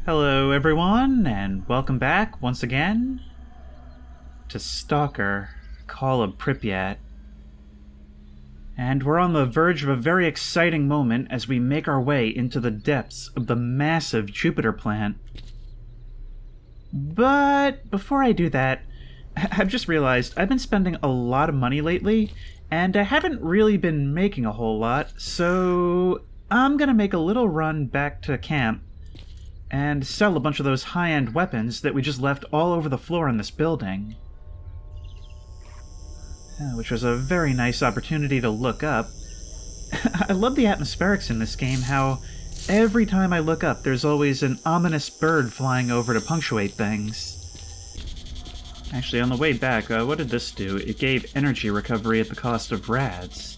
Hello everyone, and welcome back once again to Stalker, Call of Pripyat. And we're on the verge of a very exciting moment as we make our way into the depths of the massive Jupiter plant. But before I do that, I've just realized I've been spending a lot of money lately, and I haven't really been making a whole lot, so I'm gonna make a little run back to camp and sell a bunch of those high-end weapons that we just left all over the floor in this building. Which was a very nice opportunity to look up. I love the atmospherics in this game, how every time I look up there's always an ominous bird flying over to punctuate things. Actually, on the way back, what did this do? It gave energy recovery at the cost of rads.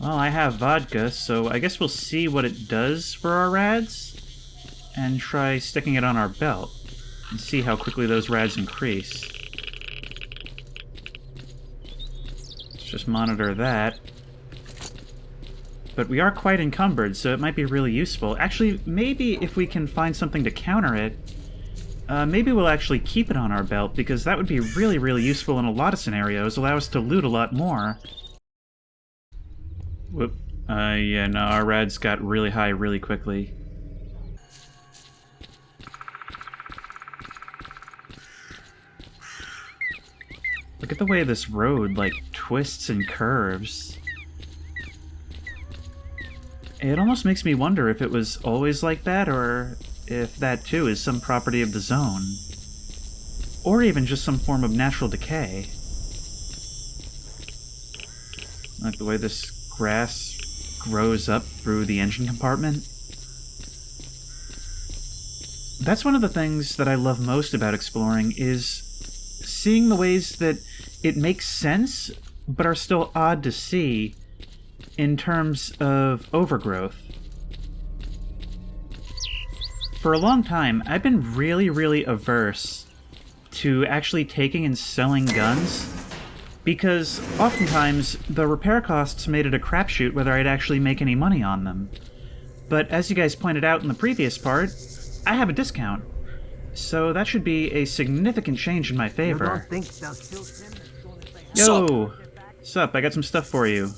Well, I have vodka, so I guess we'll see what it does for our rads, and try sticking it on our belt, and see how quickly those rads increase. Let's just monitor that. But we are quite encumbered, so it might be really useful. Actually, maybe if we can find something to counter it, maybe we'll actually keep it on our belt, because that would be really, really useful in a lot of scenarios, allow us to loot a lot more. Whoop. Yeah, no, our rads got really high really quickly. Look at the way this road, like, twists and curves. It almost makes me wonder if it was always like that, or if that, too, is some property of the zone. Or even just some form of natural decay. Like the way this grass grows up through the engine compartment. That's one of the things that I love most about exploring, is seeing the ways that it makes sense, but are still odd to see in terms of overgrowth. For a long time, I've been really, really averse to actually taking and selling guns, because oftentimes the repair costs made it a crapshoot whether I'd actually make any money on them. But as you guys pointed out in the previous part, I have a discount. So that should be a significant change in my favor. Yo! Sup, I got some stuff for you.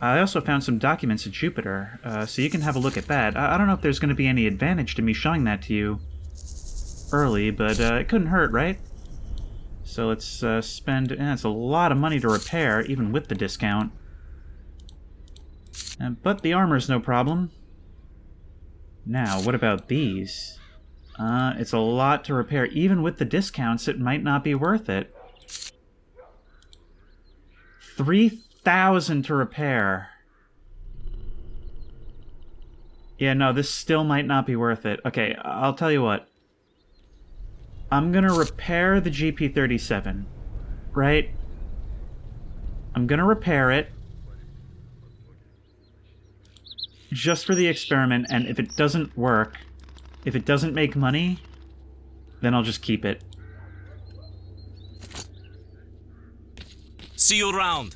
I also found some documents at Jupiter, so you can have a look at that. I don't know if there's going to be any advantage to me showing that to you early, but it couldn't hurt, right? So let's spend... it's a lot of money to repair, even with the discount. But the armor's no problem. Now, what about these? It's a lot to repair. Even with the discounts, it might not be worth it. 3,000 to repair. Yeah, no, this still might not be worth it. Okay, I'll tell you what. I'm gonna repair the GP37, right? I'm gonna repair it. Just for the experiment, and if it doesn't work, if it doesn't make money, then I'll just keep it. See you around.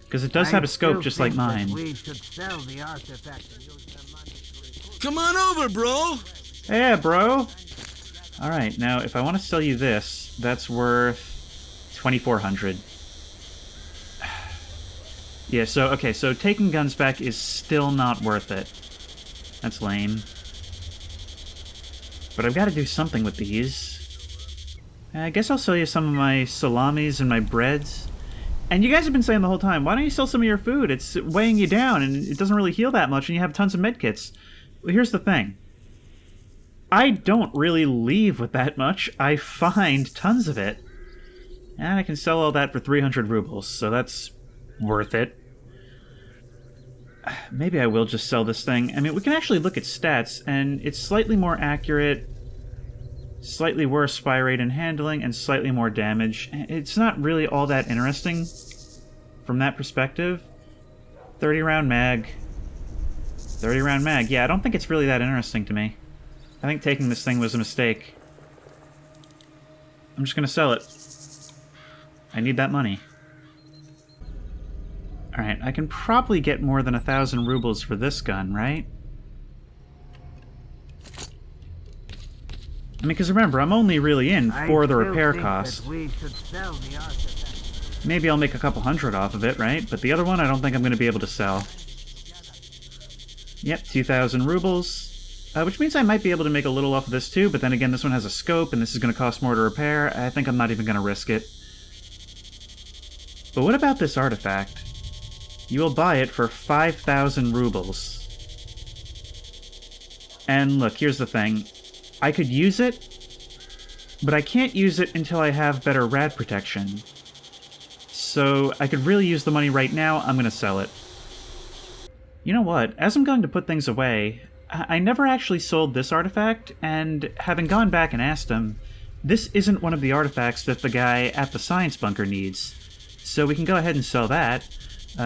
Because it does have a scope just like mine. We should sell the artifact and use the money to Come on over, bro. Yeah, bro. Alright, now if I want to sell you this, that's worth 2,400. Yeah, so, okay, so taking guns back is still not worth it. That's lame. But I've got to do something with these. I guess I'll sell you some of my salamis and my breads. And you guys have been saying the whole time, why don't you sell some of your food? It's weighing you down, and it doesn't really heal that much, and you have tons of medkits. Well, here's the thing. I don't really leave with that much. I find tons of it. And I can sell all that for 300 rubles, so that's worth it. Maybe I will just sell this thing. I mean, we can actually look at stats, and it's slightly more accurate, slightly worse fire rate and handling, and slightly more damage. It's not really all that interesting from that perspective. 30-round mag. 30-round mag. Yeah, I don't think it's really that interesting to me. I think taking this thing was a mistake. I'm just gonna sell it. I need that money. Alright, I can probably get more than 1,000 rubles for this gun, right? I mean, because remember, I'm only really in for the repair costs. That we should sell the artifact. Maybe I'll make a couple hundred off of it, right? But the other one, I don't think I'm going to be able to sell. Yep, 2,000 rubles. Which means I might be able to make a little off of this too, but then again, this one has a scope, and this is going to cost more to repair. I think I'm not even going to risk it. But what about this artifact? You will buy it for 5,000 rubles. And look, here's the thing. I could use it, but I can't use it until I have better rad protection. So I could really use the money right now. I'm going to sell it. You know what? As I'm going to put things away, I never actually sold this artifact, and having gone back and asked him, this isn't one of the artifacts that the guy at the science bunker needs. So we can go ahead and sell that,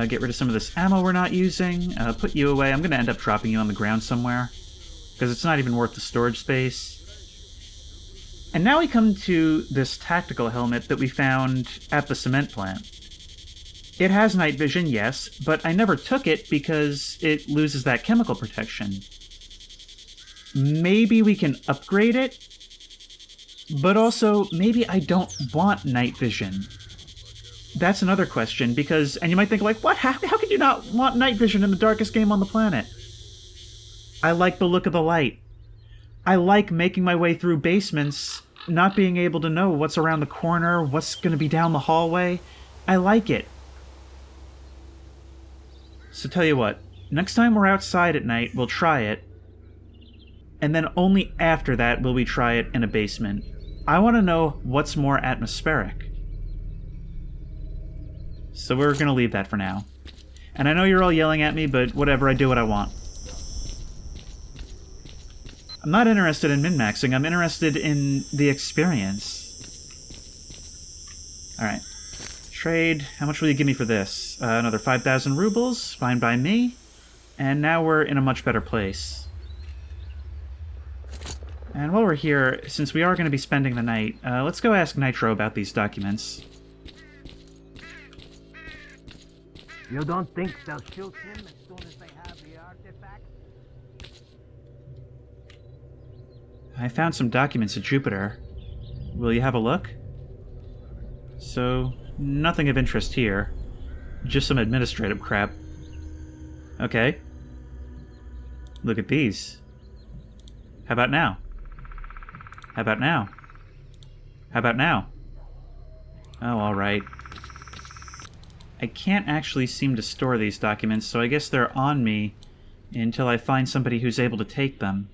get rid of some of this ammo we're not using, put you away. I'm going to end up dropping you on the ground somewhere, because it's not even worth the storage space. And now we come to this tactical helmet that we found at the cement plant. It has night vision, yes, but I never took it because it loses that chemical protection. Maybe we can upgrade it, but also maybe I don't want night vision. That's another question, because, and you might think like, what? How could you not want night vision in the darkest game on the planet? I like the look of the light. I like making my way through basements, not being able to know what's around the corner, what's going to be down the hallway. I like it. So tell you what, next time we're outside at night, we'll try it. And then only after that will we try it in a basement. I want to know what's more atmospheric. So we're going to leave that for now. And I know you're all yelling at me, but whatever, I do what I want. I'm not interested in min-maxing, I'm interested in the experience. Alright. Trade, how much will you give me for this? Another 5,000 rubles, fine by me. And now we're in a much better place. And while we're here, since we are going to be spending the night, let's go ask Nitro about these documents. You don't think they'll shoot him as soon as they have the artifact? I found some documents at Jupiter. Will you have a look? So, nothing of interest here. Just some administrative crap. Okay. Look at these. How about now? How about now? How about now? Oh, alright. I can't actually seem to store these documents, so I guess they're on me until I find somebody who's able to take them.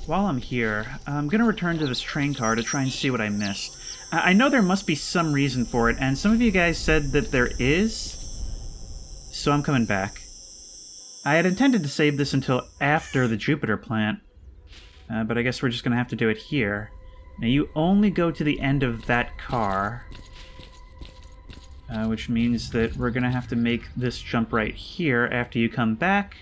While I'm here, I'm going to return to this train car to try and see what I missed. I know there must be some reason for it, and some of you guys said that there is, so I'm coming back. I had intended to save this until after the Jupiter plant, but I guess we're just going to have to do it here. Now, you only go to the end of that car, which means that we're going to have to make this jump right here after you come back.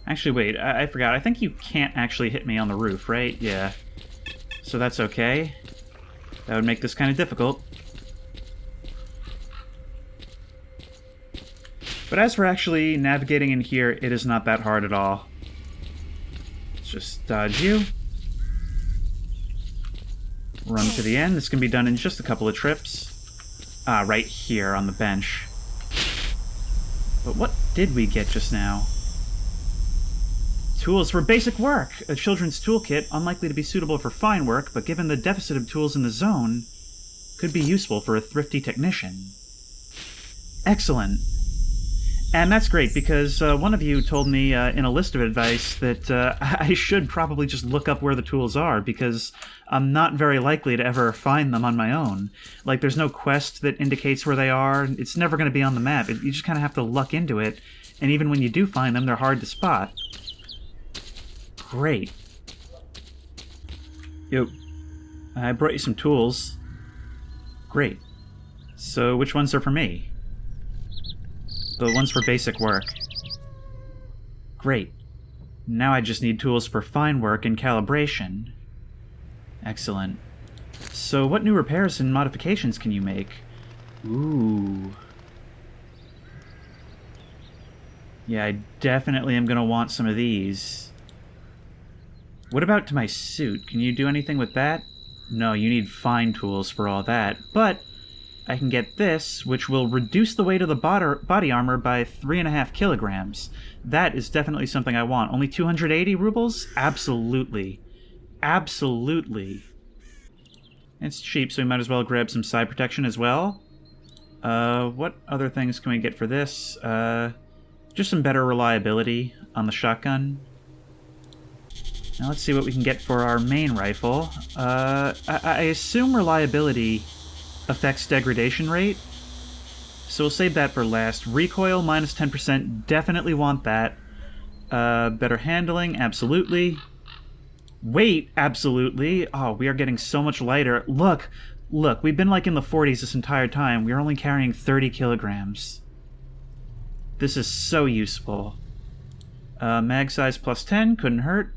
Actually, wait, I forgot. I think you can't actually hit me on the roof, right? Yeah. So that's okay. That would make this kind of difficult. But as for actually navigating in here, it is not that hard at all. Let's just dodge you. Run to the end. This can be done in just a couple of trips. Ah, right here on the bench. But what did we get just now? Tools for basic work! A children's toolkit, unlikely to be suitable for fine work, but given the deficit of tools in the zone, could be useful for a thrifty technician. Excellent. And that's great, because one of you told me in a list of advice that I should probably just look up where the tools are, because I'm not very likely to ever find them on my own. Like, there's no quest that indicates where they are. It's never going to be on the map. You just kind of have to luck into it, and even when you do find them, they're hard to spot. Great. Yo, I brought you some tools. Great. So which ones are for me? The ones for basic work. Great. Now I just need tools for fine work and calibration. Excellent. So what new repairs and modifications can you make? Ooh. Yeah, I definitely am going to want some of these. What about to my suit? Can you do anything with that? No, you need fine tools for all that. But I can get this, which will reduce the weight of the body armor by 3.5 kilograms. That is definitely something I want. Only 280 rubles? Absolutely. Absolutely. It's cheap, so we might as well grab some side protection as well. What other things can we get for this? Just some better reliability on the shotgun. Now let's see what we can get for our main rifle. I assume reliability affects degradation rate, so we'll save that for last. Recoil minus 10%, definitely want that. Better handling, absolutely. Weight, absolutely. Oh, we are getting so much lighter. Look, we've been like in the 40s this entire time. We're only carrying 30 kilograms. This is so useful. Mag size plus 10, couldn't hurt.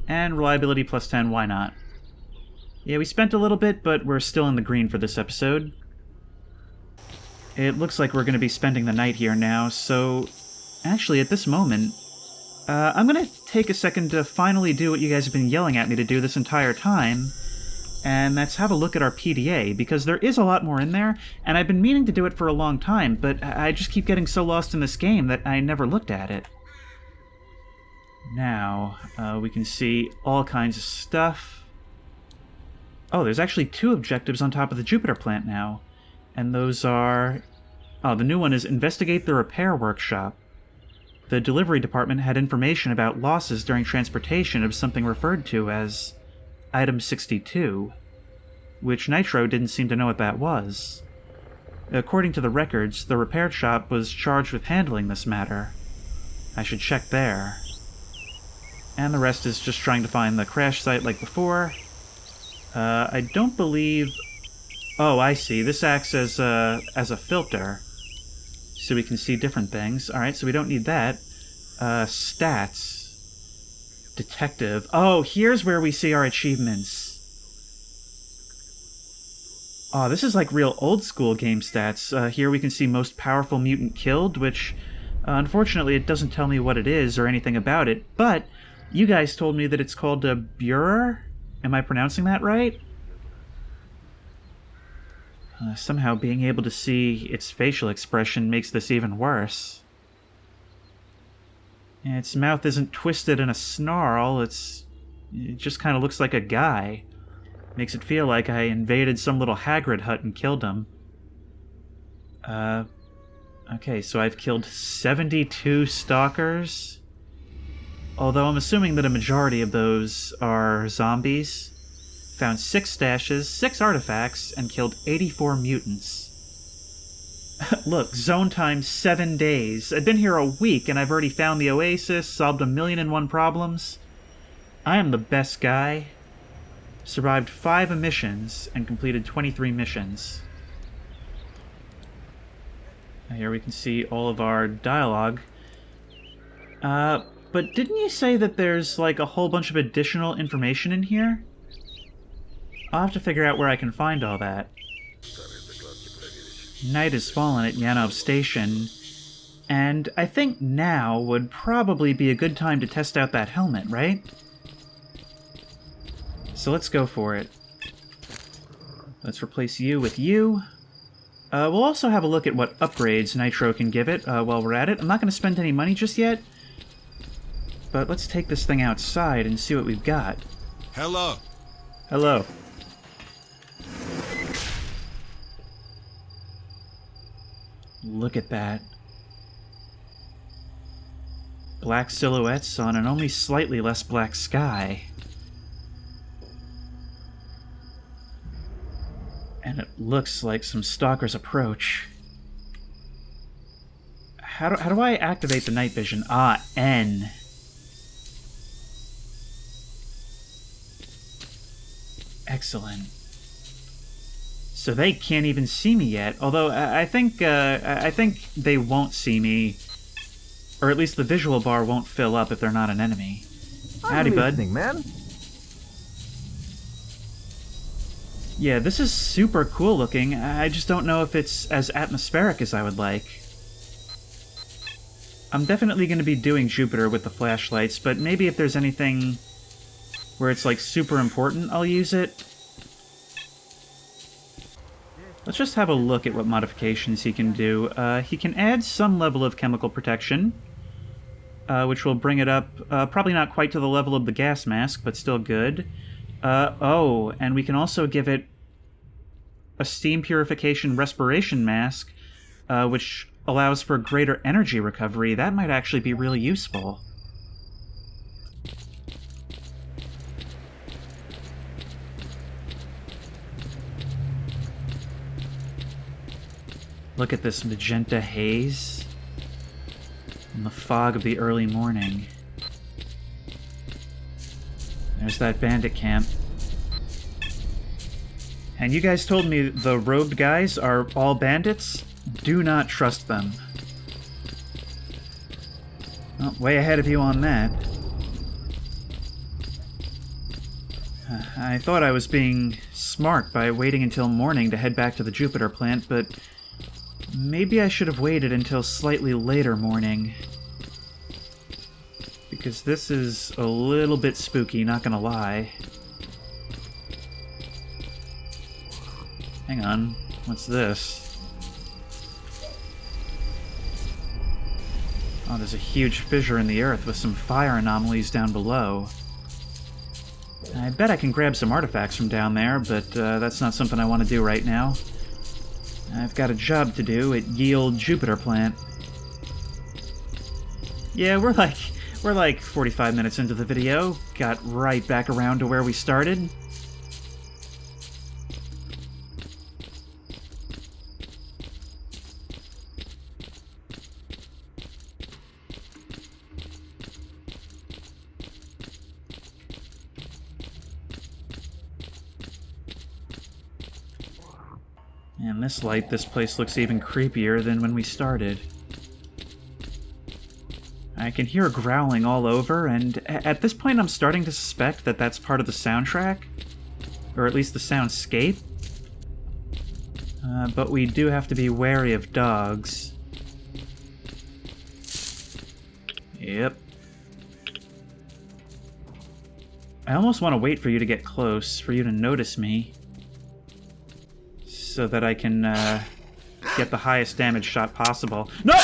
And reliability plus 10, why not? Yeah, we spent a little bit, but we're still in the green for this episode. It looks like we're going to be spending the night here now, so actually at this moment, I'm going to take a second to finally do what you guys have been yelling at me to do this entire time, and that's have a look at our PDA, because there is a lot more in there, and I've been meaning to do it for a long time, but I just keep getting so lost in this game that I never looked at it. Now, we can see all kinds of stuff. Oh, there's actually 2 objectives on top of the Jupiter plant now. And those are... Oh, the new one is investigate the repair workshop. The delivery department had information about losses during transportation of something referred to as Item 62, which Nitro didn't seem to know what that was. According to the records, the repair shop was charged with handling this matter. I should check there. And the rest is just trying to find the crash site like before. I don't believe... Oh, I see. This acts as a filter, so we can see different things. Alright, so we don't need that. Stats. Detective. Oh, here's where we see our achievements. Oh, this is like real old-school game stats. Here we can see most powerful mutant killed, which, unfortunately, it doesn't tell me what it is or anything about it, but you guys told me that it's called a Burer? Am I pronouncing that right? Somehow being able to see its facial expression makes this even worse. Its mouth isn't twisted in a snarl, it just kind of looks like a guy. Makes it feel like I invaded some little Hagrid hut and killed him. Okay, so I've killed 72 stalkers. Although I'm assuming that a majority of those are zombies. Found 6 stashes, 6 artifacts, and killed 84 mutants. Look, zone time 7 days. I've been here a week and I've already found the oasis, solved 1,000,001 problems. I am the best guy. Survived 5 emissions and completed 23 missions. Here we can see all of our dialogue. But didn't you say that there's like a whole bunch of additional information in here? I'll have to figure out where I can find all that. Night has fallen at Yanov Station, and I think now would probably be a good time to test out that helmet, right? So let's go for it. Let's replace you with you. We'll also have a look at what upgrades Nitro can give it while we're at it. I'm not going to spend any money just yet, but let's take this thing outside and see what we've got. Hello. Hello. Look at that. Black silhouettes on an only slightly less black sky. And it looks like some stalkers approach. How do I activate the night vision? Ah, N. Excellent. So they can't even see me yet, although I think they won't see me, or at least the visual bar won't fill up if they're not an enemy. Howdy, bud. Man. Yeah, this is super cool looking. I just don't know if it's as atmospheric as I would like. I'm definitely going to be doing Jupiter with the flashlights, but maybe if there's anything where it's, like, super important, I'll use it. Let's just have a look at what modifications he can do. He can add some level of chemical protection, which will bring it up, probably not quite to the level of the gas mask, but still good. Oh, and we can also give it a steam purification respiration mask, which allows for greater energy recovery. That might actually be really useful. Look at this magenta haze in the fog of the early morning. There's that bandit camp. And you guys told me the robed guys are all bandits? Do not trust them. Well, way ahead of you on that. I thought I was being smart by waiting until morning to head back to the Jupiter plant, but maybe I should have waited until slightly later morning. Because this is a little bit spooky, not gonna lie. Hang on, what's this? Oh, there's a huge fissure in the earth with some fire anomalies down below. I bet I can grab some artifacts from down there, but that's not something I want to do right now. I've got a job to do at Yield Jupiter plant. Yeah, we're like 45 minutes into the video. Got right back around to where we started. And this light, this place looks even creepier than when we started. I can hear growling all over, and at this point I'm starting to suspect that that's part of the soundtrack. Or at least the soundscape. But we do have to be wary of dogs. Yep. I almost want to wait for you to get close, for you to notice me. So that I can get the highest damage shot possible. No!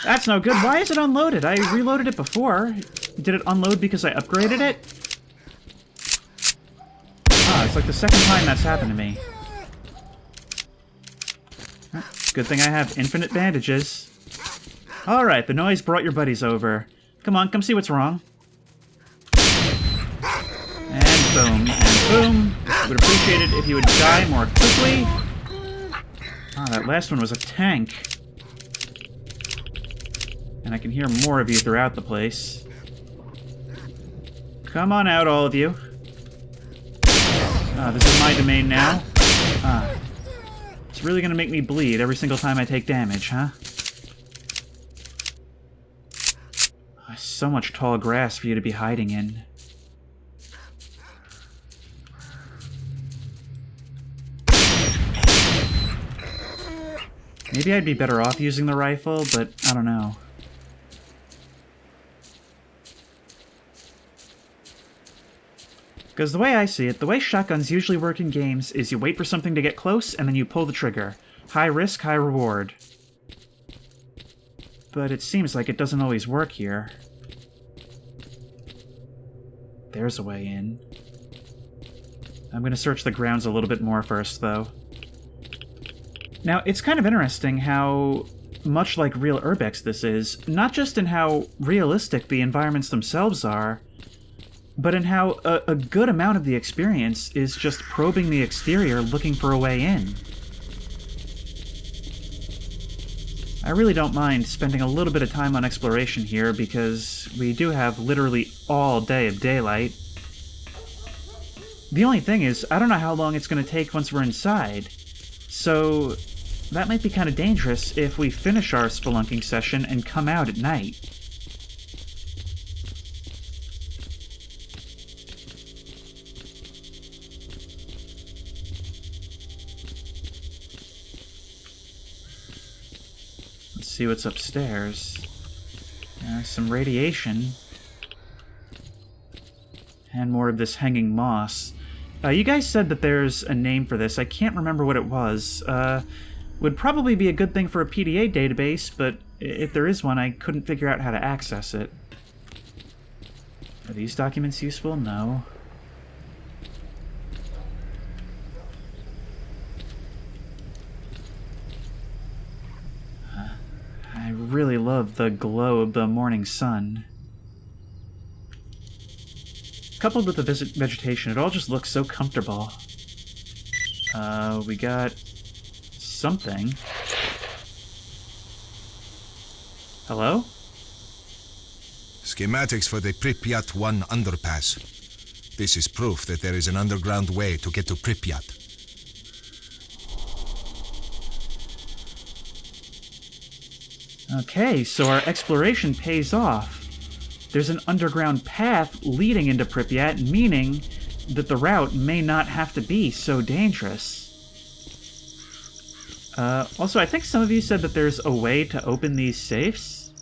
That's no good. Why is it unloaded? I reloaded it before. Did it unload because I upgraded it? Ah, it's like the second time that's happened to me. Good thing I have infinite bandages. Alright, the noise brought your buddies over. Come on, come see what's wrong. And boom, and boom. Would appreciate it if you would die more quickly. Ah, that last one was a tank. And I can hear more of you throughout the place. Come on out, all of you. Ah, this is my domain now. Ah. It's really gonna make me bleed every single time I take damage, huh? So much tall grass for you to be hiding in. Maybe I'd be better off using the rifle, but I don't know. Because the way I see it, the way shotguns usually work in games is you wait for something to get close, and then you pull the trigger. High risk, high reward. But it seems like it doesn't always work here. There's a way in. I'm gonna search the grounds a little bit more first, though. Now, it's kind of interesting how much like real urbex this is, not just in how realistic the environments themselves are, but in how a good amount of the experience is just probing the exterior looking for a way in. I really don't mind spending a little bit of time on exploration here because we do have literally all day of daylight. The only thing is, I don't know how long it's going to take once we're inside, so that might be kind of dangerous if we finish our spelunking session and come out at night. Let's see what's upstairs. Some radiation. And more of this hanging moss. You guys said that there's a name for this. I can't remember what it was. Would probably be a good thing for a PDA database, but if there is one, I couldn't figure out how to access it. Are these documents useful? No. I really love the glow of the morning sun. Coupled with the vegetation, it all just looks so comfortable. We got something. Hello? Schematics for the Pripyat 1 underpass. This is proof that there is an underground way to get to Pripyat. Okay, so our exploration pays off. There's an underground path leading into Pripyat, meaning that the route may not have to be so dangerous. Also, I think some of you said that there's a way to open these safes.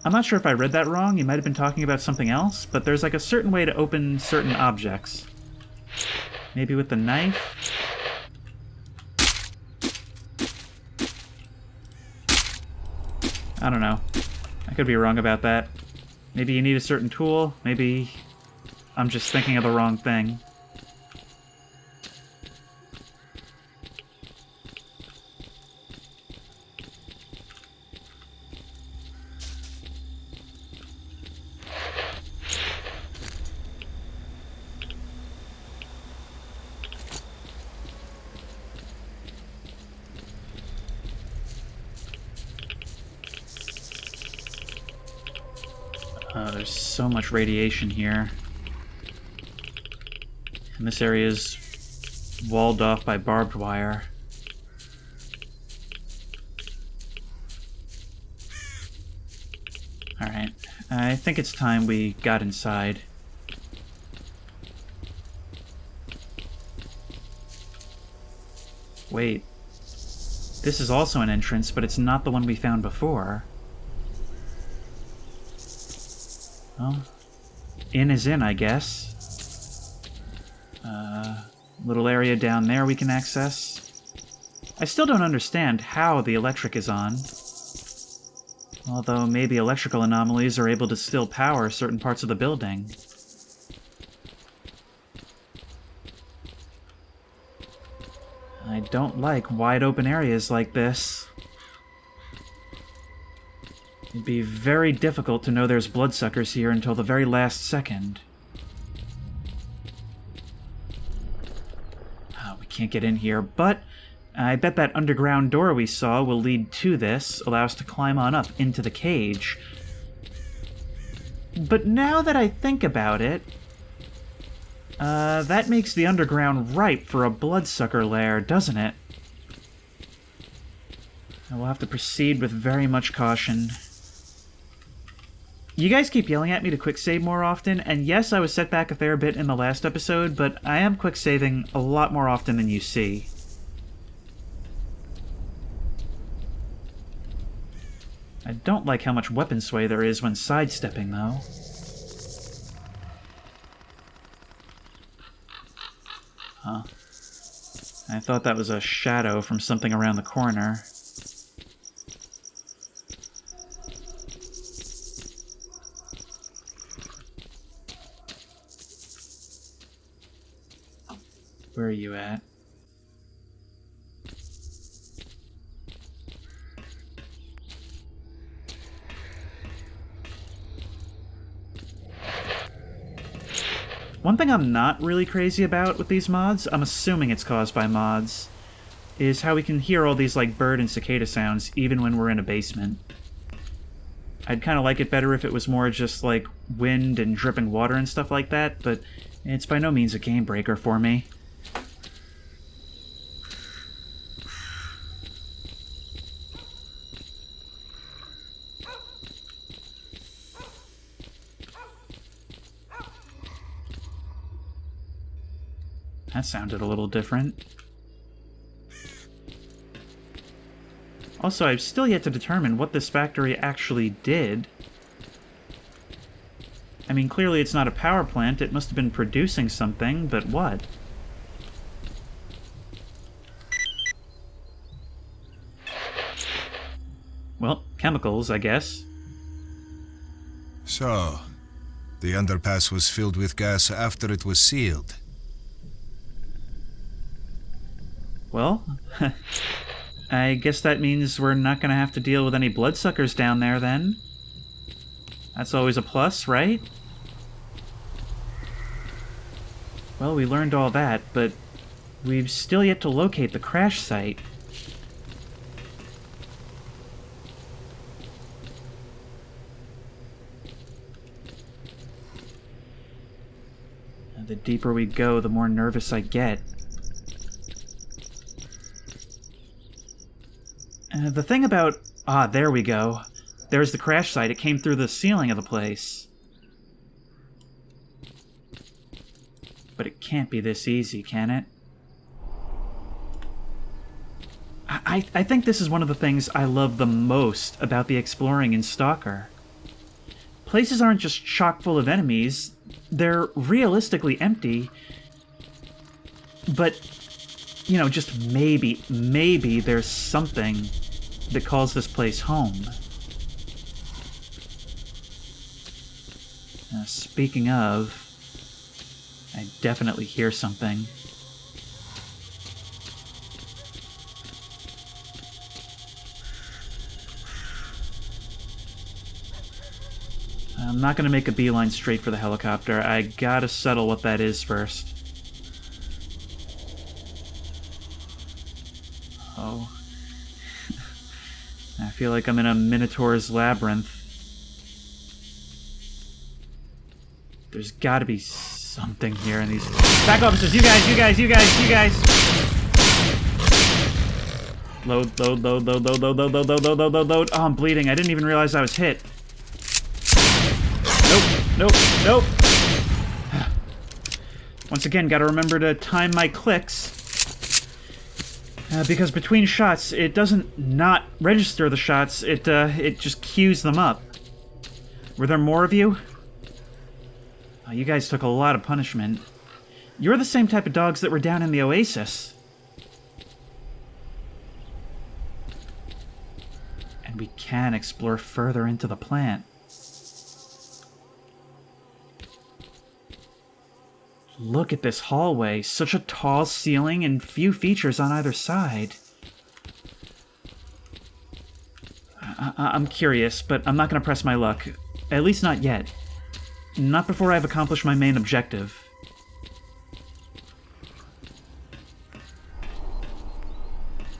I'm not sure if I read that wrong, you might have been talking about something else, but there's like a certain way to open certain objects. Maybe with the knife? I don't know. I could be wrong about that. Maybe you need a certain tool, maybe I'm just thinking of the wrong thing. There's so much radiation here. And this area is walled off by barbed wire. Alright, I think it's time we got inside. Wait. This is also an entrance, but it's not the one we found before. Well, in is in, I guess. Little area down there we can access. I still don't understand how the electric is on. Although maybe electrical anomalies are able to still power certain parts of the building. I don't like wide open areas like this. It'd be very difficult to know there's bloodsuckers here until the very last second. Oh, we can't get in here, but I bet that underground door we saw will lead to this, allow us to climb on up into the cage. But now that I think about it, that makes the underground ripe for a bloodsucker lair, doesn't it? I will have to proceed with very much caution. You guys keep yelling at me to quick save more often, and yes, I was set back a fair bit in the last episode, but I am quick saving a lot more often than you see. I don't like how much weapon sway there is when sidestepping, though. Huh. I thought that was a shadow from something around the corner. Where are you at? One thing I'm not really crazy about with these mods, I'm assuming it's caused by mods, is how we can hear all these like bird and cicada sounds even when we're in a basement. I'd kind of like it better if it was more just like wind and dripping water and stuff like that, but it's by no means a game breaker for me. That sounded a little different. Also, I've still yet to determine what this factory actually did. I mean, clearly it's not a power plant. It must have been producing something, but what? Well, chemicals, I guess. So, the underpass was filled with gas after it was sealed. Well, I guess that means we're not going to have to deal with any bloodsuckers down there, then. That's always a plus, right? Well, we learned all that, but we've still yet to locate the crash site. The deeper we go, the more nervous I get. The thing about... Ah, there we go. There's the crash site. It came through the ceiling of the place. But it can't be this easy, can it? I think this is one of the things I love the most about the exploring in S.T.A.L.K.E.R. Places aren't just chock full of enemies. They're realistically empty. But, you know, just maybe there's something that calls this place home. Speaking of, I definitely hear something. I'm not going to make a beeline straight for the helicopter. I gotta settle what that is first. Oh. I feel like I'm in a Minotaur's labyrinth. There's gotta be something here in these... Back officers! You guys! Load. Oh, I'm bleeding. I didn't even realize I was hit. Nope. Once again, gotta remember to time my clicks. Because between shots, it doesn't not register the shots, it just queues them up. Were there more of you? Oh, you guys took a lot of punishment. You're the same type of dogs that were down in the Oasis. And we can explore further into the plant. Look at this hallway. Such a tall ceiling and few features on either side. I'm curious, but I'm not going to press my luck. At least not yet. Not before I've accomplished my main objective.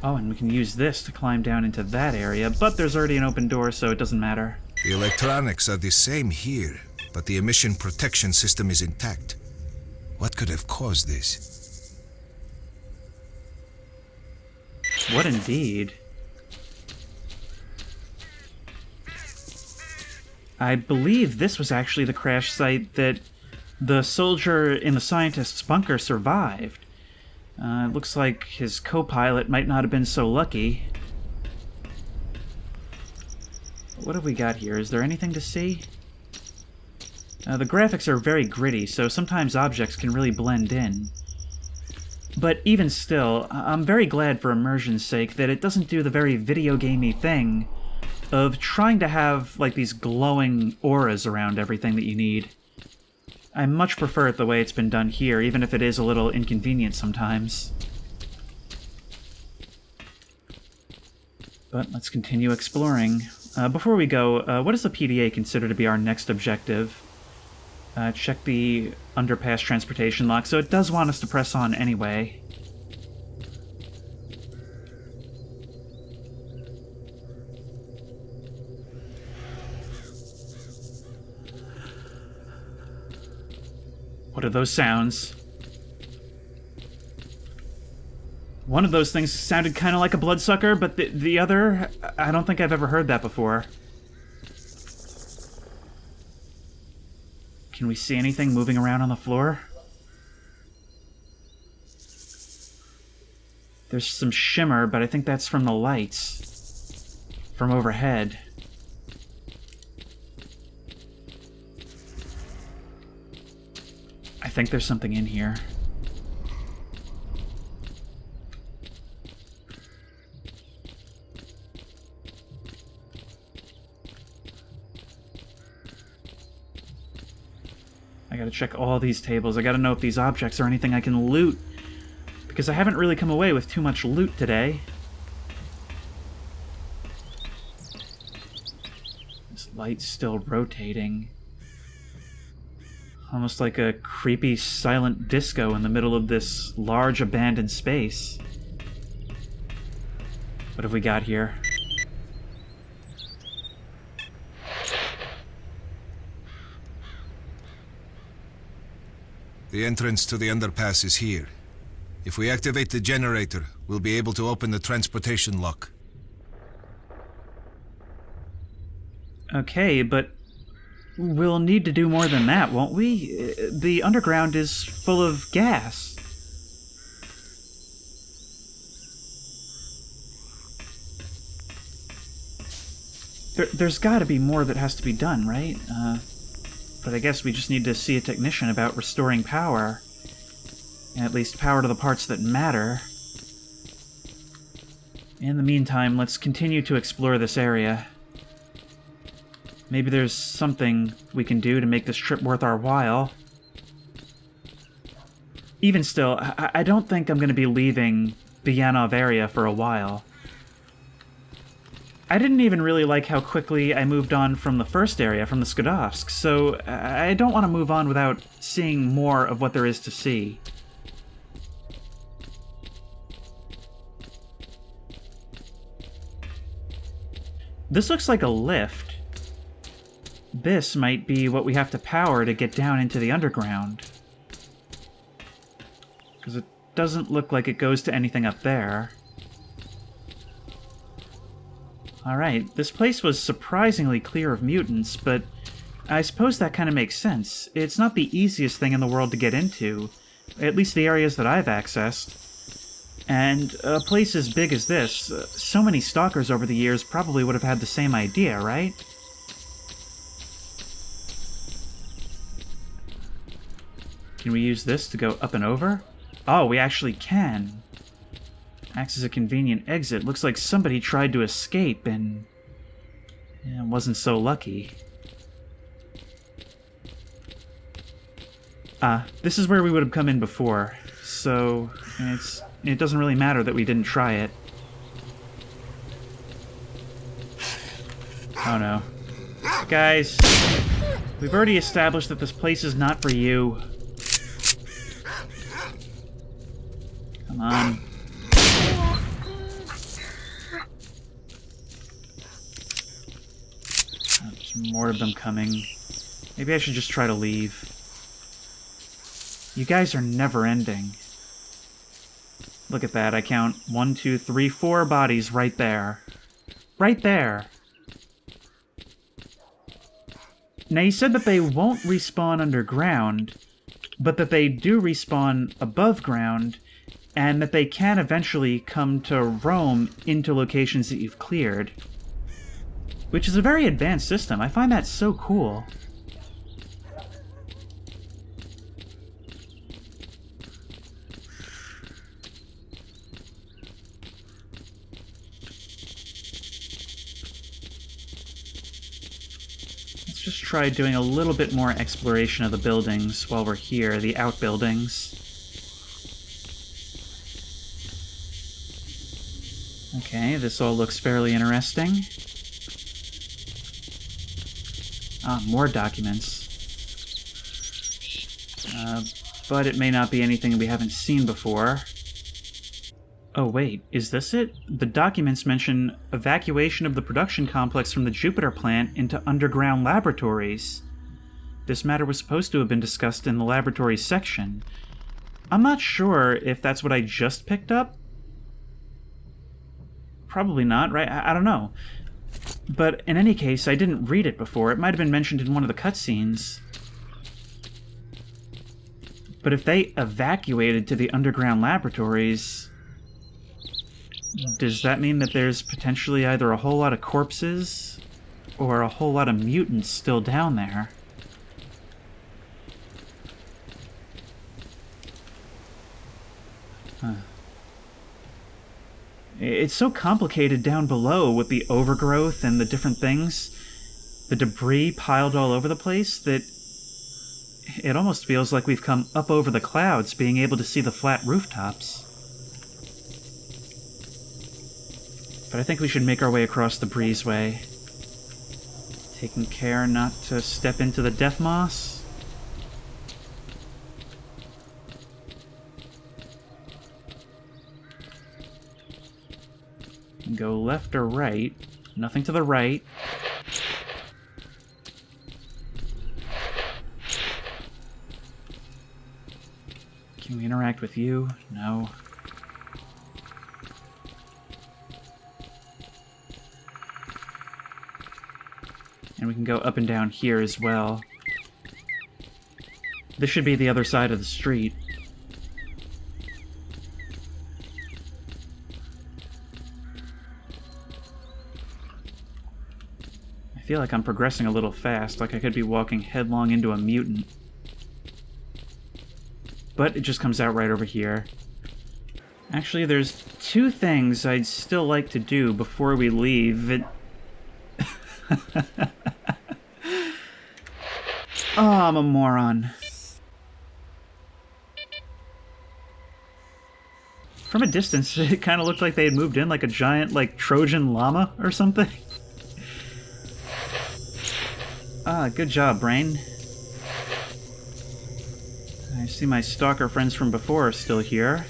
Oh, and we can use this to climb down into that area, but there's already an open door, so it doesn't matter. The electronics are the same here, but the emission protection system is intact. What could have caused this? What indeed? I believe this was actually the crash site that the soldier in the scientist's bunker survived. It looks like his co-pilot might not have been so lucky. What have we got here? Is there anything to see? The graphics are very gritty, so sometimes objects can really blend in. But even still, I'm very glad for immersion's sake that it doesn't do the very video gamey thing of trying to have, like, these glowing auras around everything that you need. I much prefer it the way it's been done here, even if it is a little inconvenient sometimes. But let's continue exploring. Before we go, what does the PDA consider to be our next objective? Check the underpass transportation lock, so it does want us to press on anyway. What are those sounds? One of those things sounded kind of like a bloodsucker, but the other, I don't think I've ever heard that before. Can we see anything moving around on the floor? There's some shimmer, but I think that's from the lights. From overhead. think there's something in here. I gotta check all these tables. I gotta know if these objects are anything I can loot. Because I haven't really come away with too much loot today. This light's still rotating. Almost like a creepy silent disco in the middle of this large abandoned space. What have we got here? The entrance to the underpass is here. If we activate the generator, we'll be able to open the transportation lock. Okay, but we'll need to do more than that, won't we? The underground is full of gas. There's gotta be more that has to be done, right? But I guess we just need to see a technician about restoring power. At least power to the parts that matter. In the meantime, let's continue to explore this area. Maybe there's something we can do to make this trip worth our while. Even still, I don't think I'm going to be leaving the Yanov area for a while. I didn't even really like how quickly I moved on from the first area, from the Skadovsk, so I don't want to move on without seeing more of what there is to see. This looks like a lift. This might be what we have to power to get down into the underground. Because it doesn't look like it goes to anything up there. Alright, this place was surprisingly clear of mutants, but I suppose that kind of makes sense. It's not the easiest thing in the world to get into, at least the areas that I've accessed. And a place as big as this, so many stalkers over the years probably would have had the same idea, right? Can we use this to go up and over? Oh, we actually can. Acts as a convenient exit. Looks like somebody tried to escape and wasn't so lucky. This is where we would have come in before, so it doesn't really matter that we didn't try it. Oh no. Guys, we've already established that this place is not for you. Come on. Oh, there's more of them coming. Maybe I should just try to leave. You guys are never ending. Look at that, I count 1, 2, 3, 4 bodies right there. Right there! Now, you said that they won't respawn underground, but that they do respawn above ground, and that they can eventually come to roam into locations that you've cleared. Which is a very advanced system. I find that so cool. Just try doing a little bit more exploration of the buildings while we're here, the outbuildings. Okay, this all looks fairly interesting. More documents. But it may not be anything we haven't seen before. Oh wait, is this it? The documents mention evacuation of the production complex from the Jupiter plant into underground laboratories. This matter was supposed to have been discussed in the laboratory section. I'm not sure if that's what I just picked up. Probably not, right? I don't know. But in any case, I didn't read it before. It might have been mentioned in one of the cutscenes. But if they evacuated to the underground laboratories, does that mean that there's potentially either a whole lot of corpses or a whole lot of mutants still down there? It's so complicated down below with the overgrowth and the different things, the debris piled all over the place, that it almost feels like we've come up over the clouds, being able to see the flat rooftops. But I think we should make our way across the breezeway, taking care not to step into the death moss. Go left or right. Nothing to the right. Can we interact with you? No. And we can go up and down here as well. This should be the other side of the street. I feel like I'm progressing a little fast, like I could be walking headlong into a mutant. But it just comes out right over here. Actually, there's two things I'd still like to do before we leave. Oh, I'm a moron. From a distance, it kind of looked like they had moved in like a giant, like, Trojan llama or something. Ah, good job, Brain. I see my stalker friends from before are still here.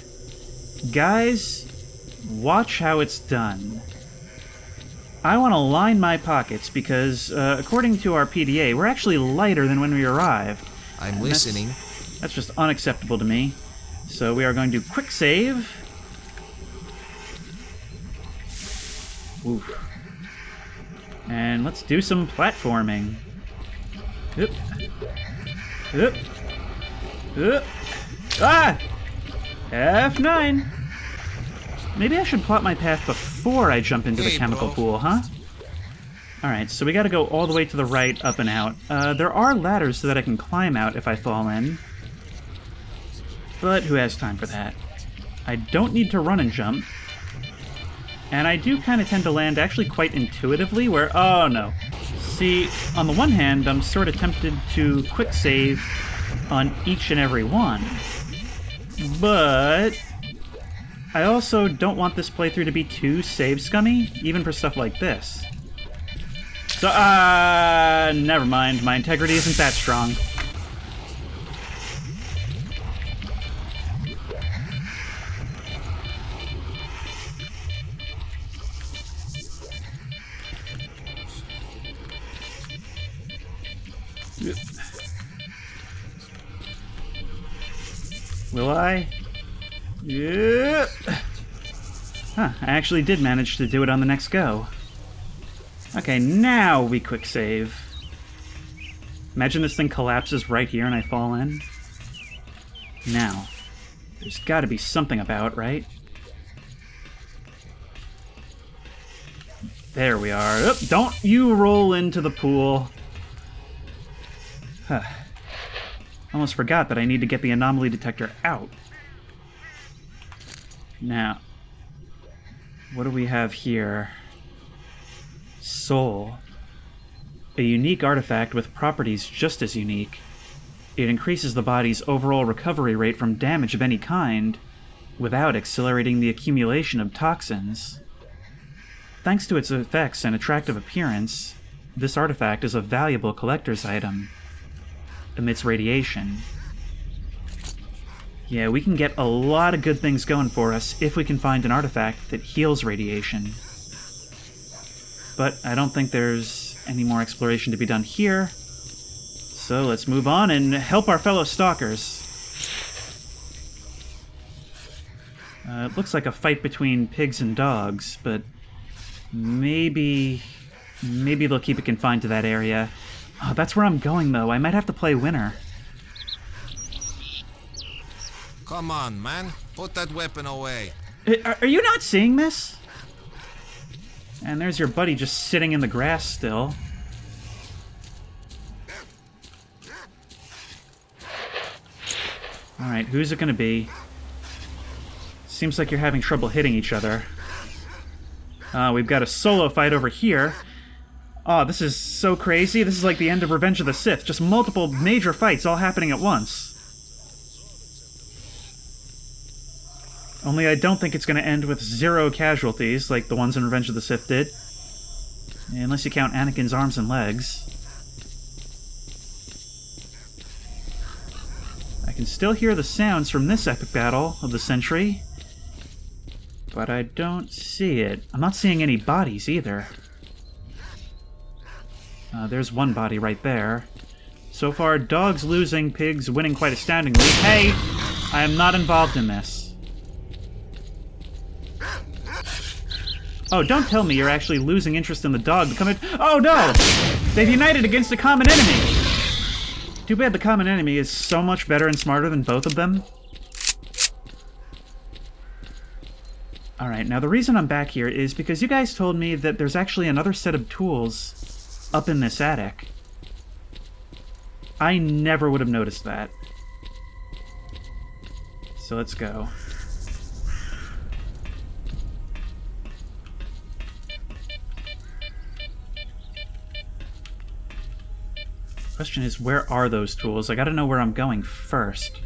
Guys, watch how it's done. I want to line my pockets because, according to our PDA, we're actually lighter than when we arrived. I'm listening. That's just unacceptable to me. So we are going to quick save. Oof. And let's do some platforming. Oop. Oop. Oop. Ah! F9! Maybe I should plot my path before I jump into the chemical pool, huh? Alright, so we gotta go all the way to the right, up and out. There are ladders so that I can climb out if I fall in. But who has time for that? I don't need to run and jump. And I do kind of tend to land actually quite intuitively, where... Oh, no. See, on the one hand, I'm sort of tempted to quick save on each and every one. But I also don't want this playthrough to be too save scummy, even for stuff like this. So, never mind. My integrity isn't that strong. Will I? Yeah. Huh, I actually did manage to do it on the next go. Okay, now we quick save. Imagine this thing collapses right here and I fall in. Now, there's gotta be something about, right? There we are. Oop, don't you roll into the pool. Huh. Almost forgot that I need to get the anomaly detector out. Now, what do we have here? Soul. A unique artifact with properties just as unique. It increases the body's overall recovery rate from damage of any kind, without accelerating the accumulation of toxins. Thanks to its effects and attractive appearance, this artifact is a valuable collector's item. Emits radiation. Yeah, we can get a lot of good things going for us if we can find an artifact that heals radiation. But I don't think there's any more exploration to be done here. So let's move on and help our fellow stalkers. It looks like a fight between pigs and dogs, but maybe they'll keep it confined to that area. Oh, that's where I'm going, though. I might have to play winner. Come on, man. Put that weapon away. Are you not seeing this? And there's your buddy just sitting in the grass still. Alright, who's it gonna be? Seems like you're having trouble hitting each other. We've got a solo fight over here. Oh, this is so crazy. This is like the end of Revenge of the Sith. Just multiple major fights all happening at once. Only I don't think it's going to end with 0 casualties like the ones in Revenge of the Sith did. Unless you count Anakin's arms and legs. I can still hear the sounds from this epic battle of the century. But I don't see it. I'm not seeing any bodies either. There's one body right there. So far, dogs losing, pigs winning quite astoundingly. Hey! I am not involved in this. Oh, don't tell me you're actually losing interest in the dog becoming... Oh no! They've united against a common enemy! Too bad the common enemy is so much better and smarter than both of them. Alright, now the reason I'm back here is because you guys told me that there's actually another set of tools up in this attic. I never would have noticed that. So let's go. Question is, where are those tools? I gotta know where I'm going first.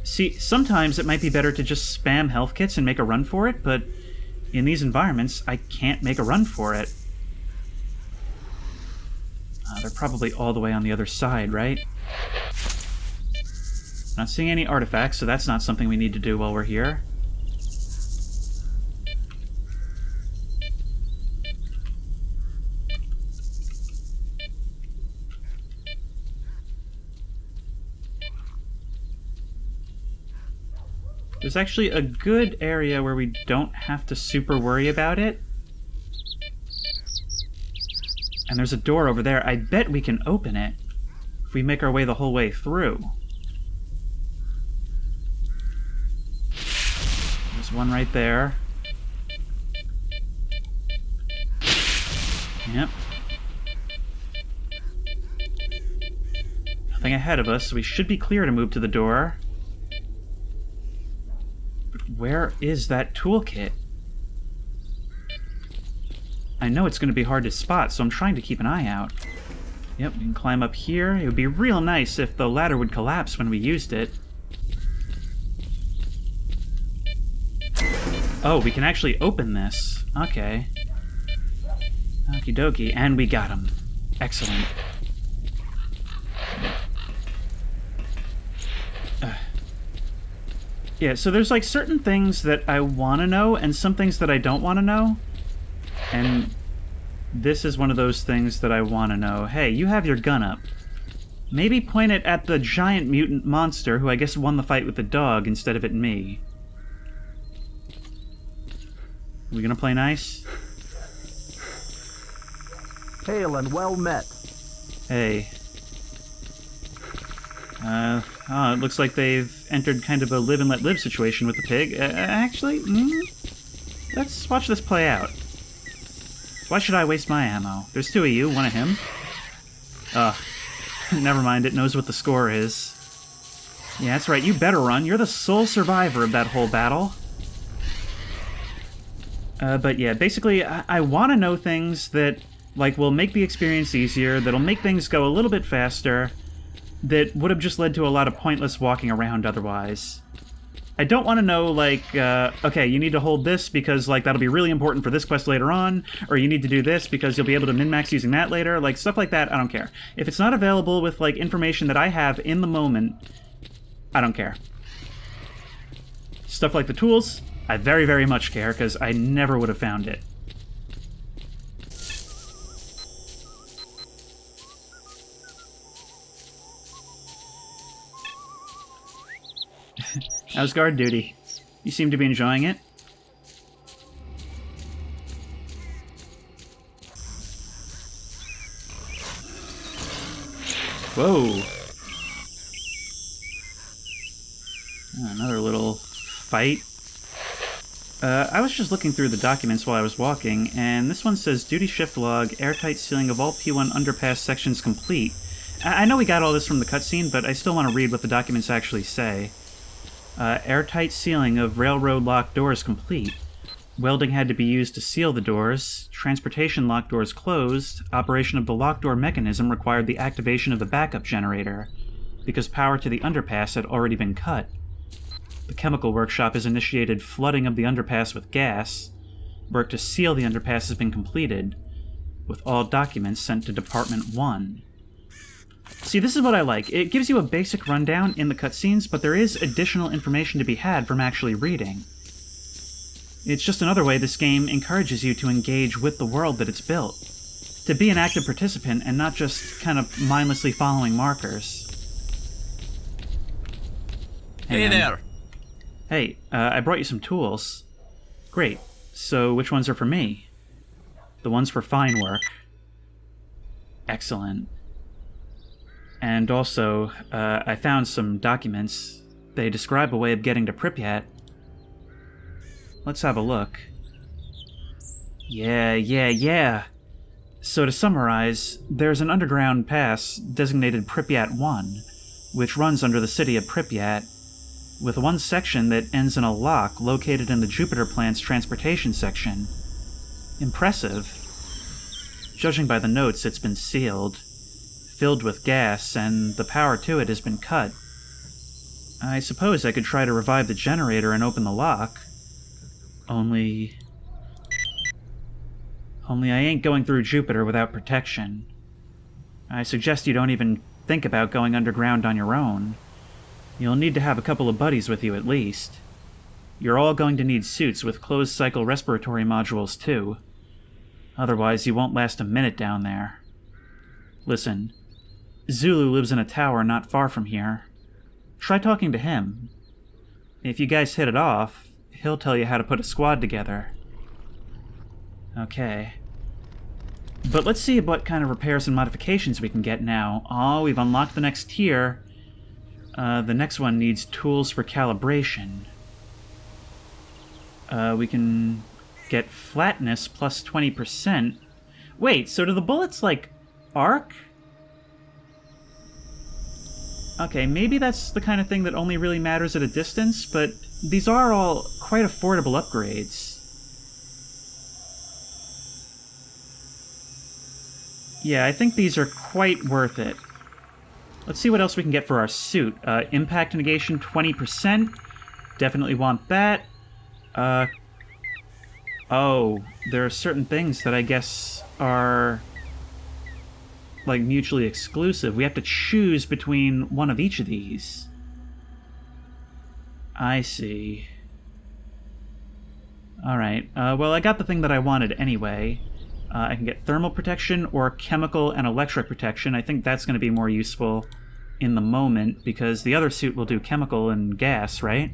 See, sometimes it might be better to just spam health kits and make a run for it, but in these environments, I can't make a run for it. They're probably all the way on the other side, right? Not seeing any artifacts, so that's not something we need to do while we're here. There's actually a good area where we don't have to super worry about it. And there's a door over there. I bet we can open it if we make our way the whole way through. There's one right there. Yep. Nothing ahead of us, so we should be clear to move to the door. Where is that toolkit? I know it's going to be hard to spot, so I'm trying to keep an eye out. Yep, we can climb up here. It would be real nice if the ladder would collapse when we used it. Oh, we can actually open this. Okay. Okie dokie, and we got him. Excellent. Yeah, so there's like certain things that I want to know and some things that I don't want to know. And this is one of those things that I want to know. Hey, you have your gun up. Maybe point it at the giant mutant monster who I guess won the fight with the dog instead of at me. We gonna play nice? Hail and well met. Hey. Oh, it looks like they've entered kind of a live and let live situation with the pig. Actually, let's watch this play out. Why should I waste my ammo? There's 2 of you, 1 of him. Never mind, it knows what the score is. Yeah, that's right, you better run. You're the sole survivor of that whole battle. But yeah, basically, I want to know things that, like, will make the experience easier, that'll make things go a little bit faster, that would have just led to a lot of pointless walking around otherwise. I don't want to know, like, okay, you need to hold this because, like, that'll be really important for this quest later on, or you need to do this because you'll be able to min-max using that later. Like, stuff like that, I don't care. If it's not available with, like, information that I have in the moment, I don't care. Stuff like the tools, I very, very much care, because I never would have found it. How's guard duty? You seem to be enjoying it. Whoa. Another little fight. I was just looking through the documents while I was walking, and this one says, duty shift log, airtight sealing of all P1 underpass sections complete. I know we got all this from the cutscene, but I still want to read what the documents actually say. Airtight sealing of railroad locked doors complete. Welding had to be used to seal the doors. Transportation lock doors closed. Operation of the lock door mechanism required the activation of the backup generator, because power to the underpass had already been cut. The chemical workshop has initiated flooding of the underpass with gas. Work to seal the underpass has been completed, with all documents sent to Department 1. See, this is what I like. It gives you a basic rundown in the cutscenes, but there is additional information to be had from actually reading. It's just another way this game encourages you to engage with the world that it's built. To be an active participant and not just kind of mindlessly following markers. Hey there! Hey, I brought you some tools. Great. So which ones are for me? The ones for fine work. Excellent. And also, I found some documents. They describe a way of getting to Pripyat. Let's have a look. Yeah. So to summarize, there's an underground pass designated Pripyat 1, which runs under the city of Pripyat, with one section that ends in a lock located in the Jupiter plant's transportation section. Impressive. Judging by the notes, it's been sealed, filled with gas, and the power to it has been cut. I suppose I could try to revive the generator and open the lock. Only I ain't going through Jupiter without protection. I suggest you don't even think about going underground on your own. You'll need to have a couple of buddies with you at least. You're all going to need suits with closed-cycle respiratory modules too. Otherwise, you won't last a minute down there. Listen, Zulu lives in a tower not far from here. Try talking to him. If you guys hit it off, he'll tell you how to put a squad together. Okay. But let's see what kind of repairs and modifications we can get now. Oh, we've unlocked the next tier. The next one needs tools for calibration. We can get flatness plus 20%. Wait, so do the bullets, like, arc? Okay, maybe that's the kind of thing that only really matters at a distance, but these are all quite affordable upgrades. Yeah, I think these are quite worth it. Let's see what else we can get for our suit. Impact negation 20%. Definitely want that. Oh, there are certain things that I guess are, like, mutually exclusive. We have to choose between one of each of these. I see. Alright, well, I got the thing that I wanted anyway. I can get thermal protection or chemical and electric protection. I think that's going to be more useful in the moment, because the other suit will do chemical and gas, right?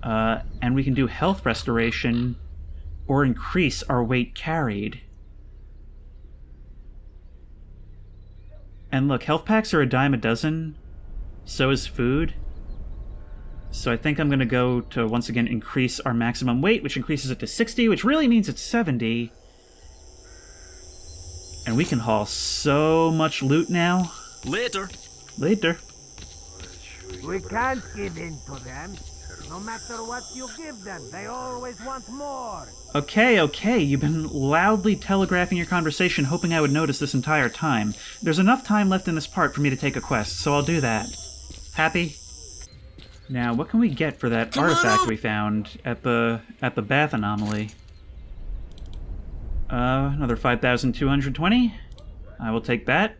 And we can do health restoration or increase our weight carried. And look, health packs are $10 a dozen. So is food. So I think I'm going to go to, once again, increase our maximum weight, which increases it to 60, which really means it's 70. And we can haul so much loot now. Later. We can't give in to them. No matter what you give them, they always want more. Okay, you've been loudly telegraphing your conversation, hoping I would notice this entire time. There's enough time left in this part for me to take a quest, so I'll do that. Happy? Now, what can we get for that artifact we found at the bath anomaly? Another 5,220. I will take that.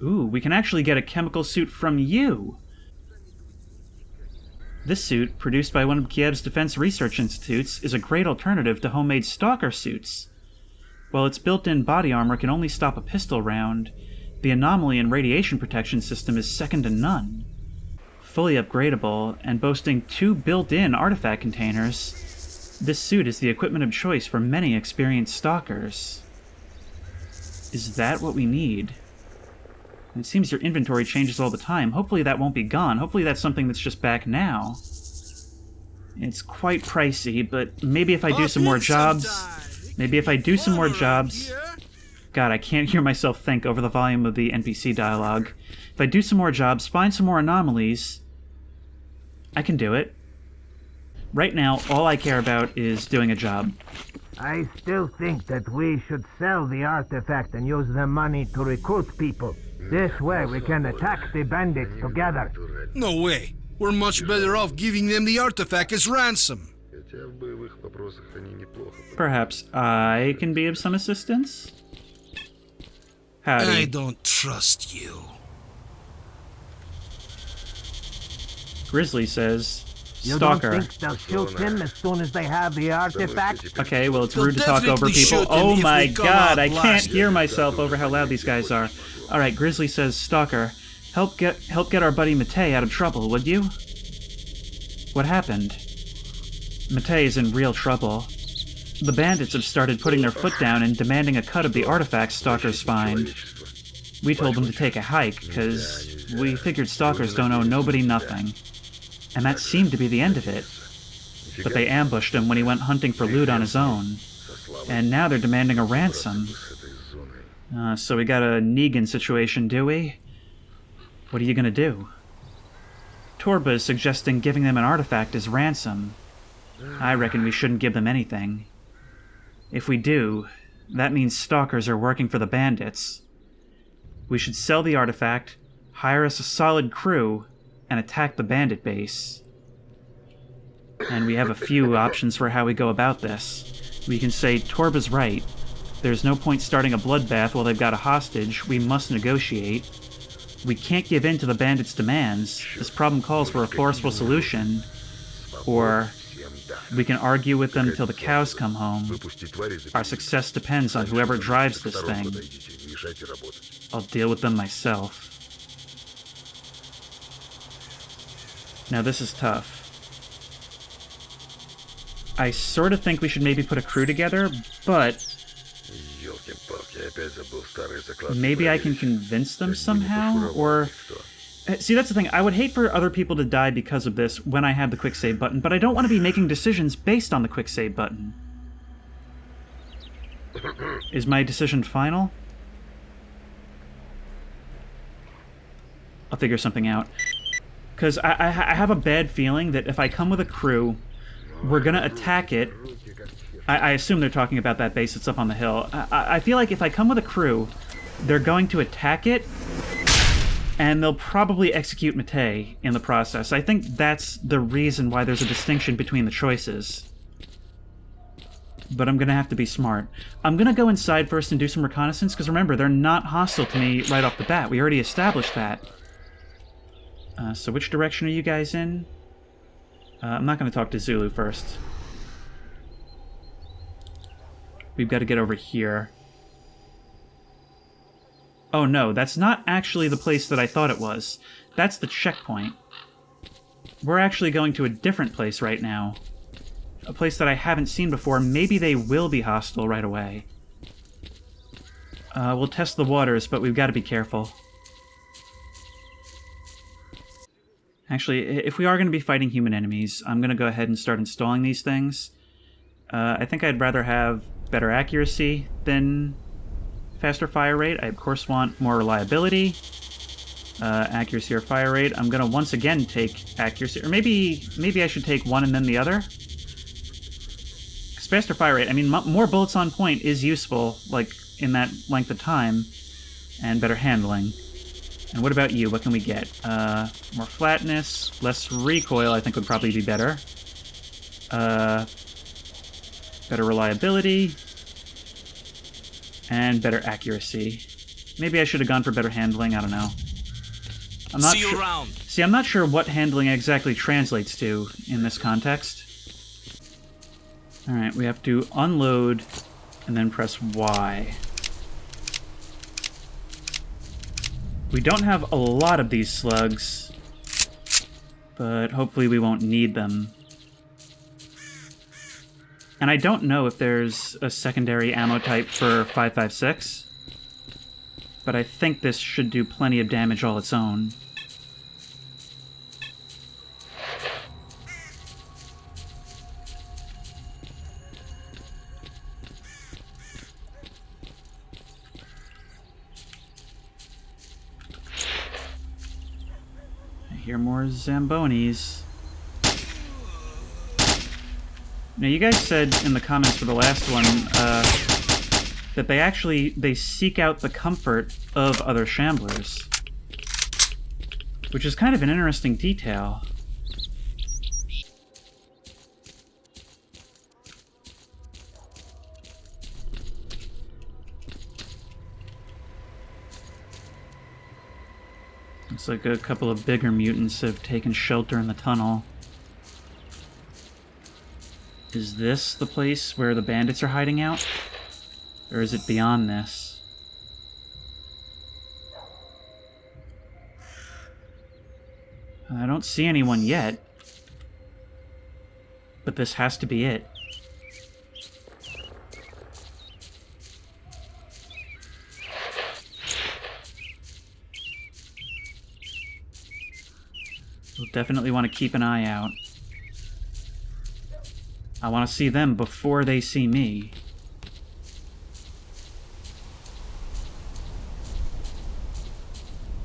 Ooh, we can actually get a chemical suit from you. This suit, produced by one of Kiev's defense research institutes, is a great alternative to homemade stalker suits. While its built-in body armor can only stop a pistol round, the anomaly and radiation protection system is second to none. Fully upgradable, and boasting 2 built-in artifact containers, this suit is the equipment of choice for many experienced stalkers. Is that what we need? It seems your inventory changes all the time. Hopefully that won't be gone. Hopefully that's something that's just back now. It's quite pricey, but maybe if I do some more jobs... God, I can't hear myself think over the volume of the NPC dialogue. If I do some more jobs, find some more anomalies, I can do it. Right now, all I care about is doing a job. I still think that we should sell the artifact and use the money to recruit people. This way we can attack the bandits together. No way. We're much better off giving them the artifact as ransom. Perhaps I can be of some assistance? Howdy. I don't trust you. Grizzly says, You Stalker. don't think they'll shoot him as soon as they have the artifact? Okay, well, it's They'll rude to talk over definitely people. shoot him Oh if my we come god, out I can't blasted. hear myself over how loud these guys are. Alright, Grizzly says, Stalker, help get our buddy Matei out of trouble, would you? What happened? Matei is in real trouble. The bandits have started putting their foot down and demanding a cut of the artifacts Stalkers find. We told them to take a hike, because we figured Stalkers don't owe nobody nothing. And that seemed to be the end of it. But they ambushed him when he went hunting for loot on his own. And now they're demanding a ransom. So we got a Negan situation, do we? What are you gonna do? Torba is suggesting giving them an artifact as ransom. I reckon we shouldn't give them anything. If we do, that means Stalkers are working for the bandits. We should sell the artifact, hire us a solid crew, and attack the bandit base. And we have a few options for how we go about this. We can say, Torba's right. There's no point starting a bloodbath while they've got a hostage. We must negotiate. We can't give in to the bandits' demands. This problem calls for a forceful solution. Or we can argue with them till the cows come home. Our success depends on whoever drives this thing. I'll deal with them myself. Now this is tough. I sort of think we should maybe put a crew together, but maybe I can convince them somehow, or... See, that's the thing. I would hate for other people to die because of this when I have the quick save button, but I don't want to be making decisions based on the quick save button. Is my decision final? I'll figure something out. Because I have a bad feeling that if I come with a crew, we're going to attack it. I assume they're talking about that base that's up on the hill. I feel like if I come with a crew, they're going to attack it, and they'll probably execute Matei in the process. I think that's the reason why there's a distinction between the choices. But I'm going to have to be smart. I'm going to go inside first and do some reconnaissance, because remember, they're not hostile to me right off the bat. We already established that. So which direction are you guys in? I'm not going to talk to Zulu first. We've got to get over here. Oh no, that's not actually the place that I thought it was. That's the checkpoint. We're actually going to a different place right now. A place that I haven't seen before. Maybe they will be hostile right away. We'll test the waters, but we've got to be careful. Actually, if we are going to be fighting human enemies, I'm going to go ahead and start installing these things. I think I'd rather have better accuracy than faster fire rate. I, of course, want more reliability. Accuracy or fire rate. I'm going to once again take accuracy. Or maybe I should take one and then the other. Because faster fire rate, I mean, more bullets on point is useful, like, in that length of time. And better handling. And what about you? What can we get? More flatness, less recoil, I think would probably be better. Better reliability. And better accuracy. Maybe I should have gone for better handling, I don't know. I'm not See you sure. around. See, I'm not sure what handling exactly translates to in this context. Alright, we have to unload and then press Y. We don't have a lot of these slugs, but hopefully we won't need them. And I don't know if there's a secondary ammo type for 5.56, but I think this should do plenty of damage all its own. hear more Zambonis. Now, you guys said in the comments for the last one that they seek out the comfort of other shamblers, which is kind of an interesting detail. Looks like a couple of bigger mutants have taken shelter in the tunnel. Is this the place where the bandits are hiding out? Or is it beyond this? I don't see anyone yet. But this has to be it. We'll definitely want to keep an eye out. I want to see them before they see me.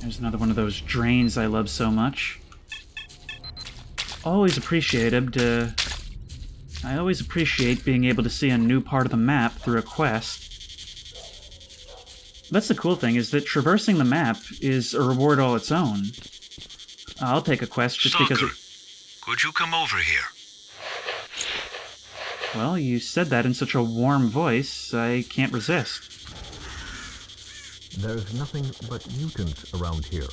There's another one of those drains I love so much. Always appreciated, I always appreciate being able to see a new part of the map through a quest. That's the cool thing, is that traversing the map is a reward all its own. I'll take a quest just because it... Could you come over here? Well, you said that in such a warm voice, I can't resist. There's nothing but mutants around here.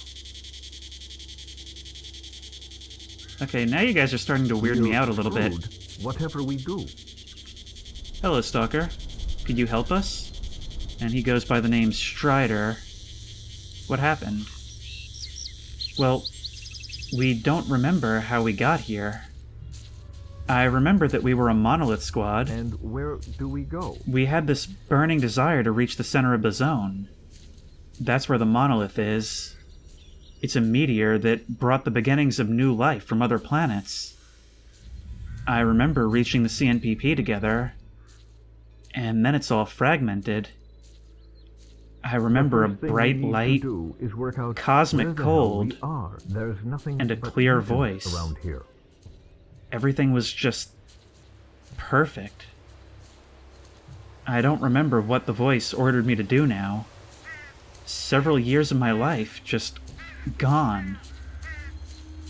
Okay, now you guys are starting to weird me out a little bit. Whatever we do. Hello, Stalker. Could you help us? And he goes by the name Strider. What happened? Well, we don't remember how we got here. I remember that we were a monolith squad. And where do we go? We had this burning desire to reach the center of the zone. That's where the monolith is. It's a meteor that brought the beginnings of new life from other planets. I remember reaching the CNPP together, and then it's all fragmented. I remember a bright light, cosmic cold, and a clear voice. Around here. Everything was just perfect. I don't remember what the voice ordered me to do now. Several years of my life just gone.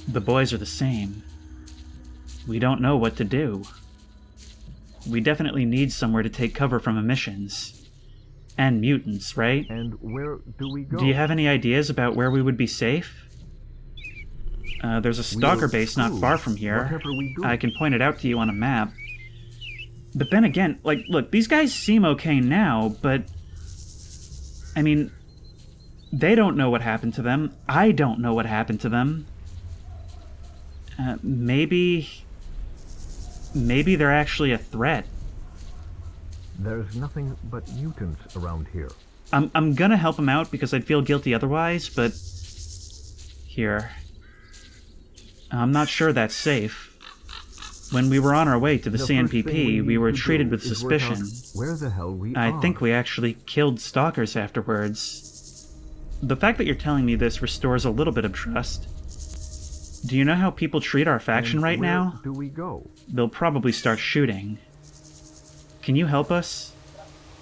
The boys are the same. We don't know what to do. We definitely need somewhere to take cover from emissions. And mutants, right? And where do we go? Do you have any ideas about where we would be safe? There's a stalker base not far from here. I can point it out to you on a map. But then again, like, look, these guys seem okay now, but... I mean, they don't know what happened to them. I don't know what happened to them. Maybe they're actually a threat. There's nothing but mutants around here. I'm gonna help them out because I'd feel guilty otherwise, but... Here. I'm not sure that's safe. When we were on our way to the CNPP, we were treated with suspicion. Where the hell we I are. think we actually killed stalkers afterwards. The fact that you're telling me this restores a little bit of trust. Do you know how people treat our faction And right where now? do we go? They'll probably start shooting. Can you help us?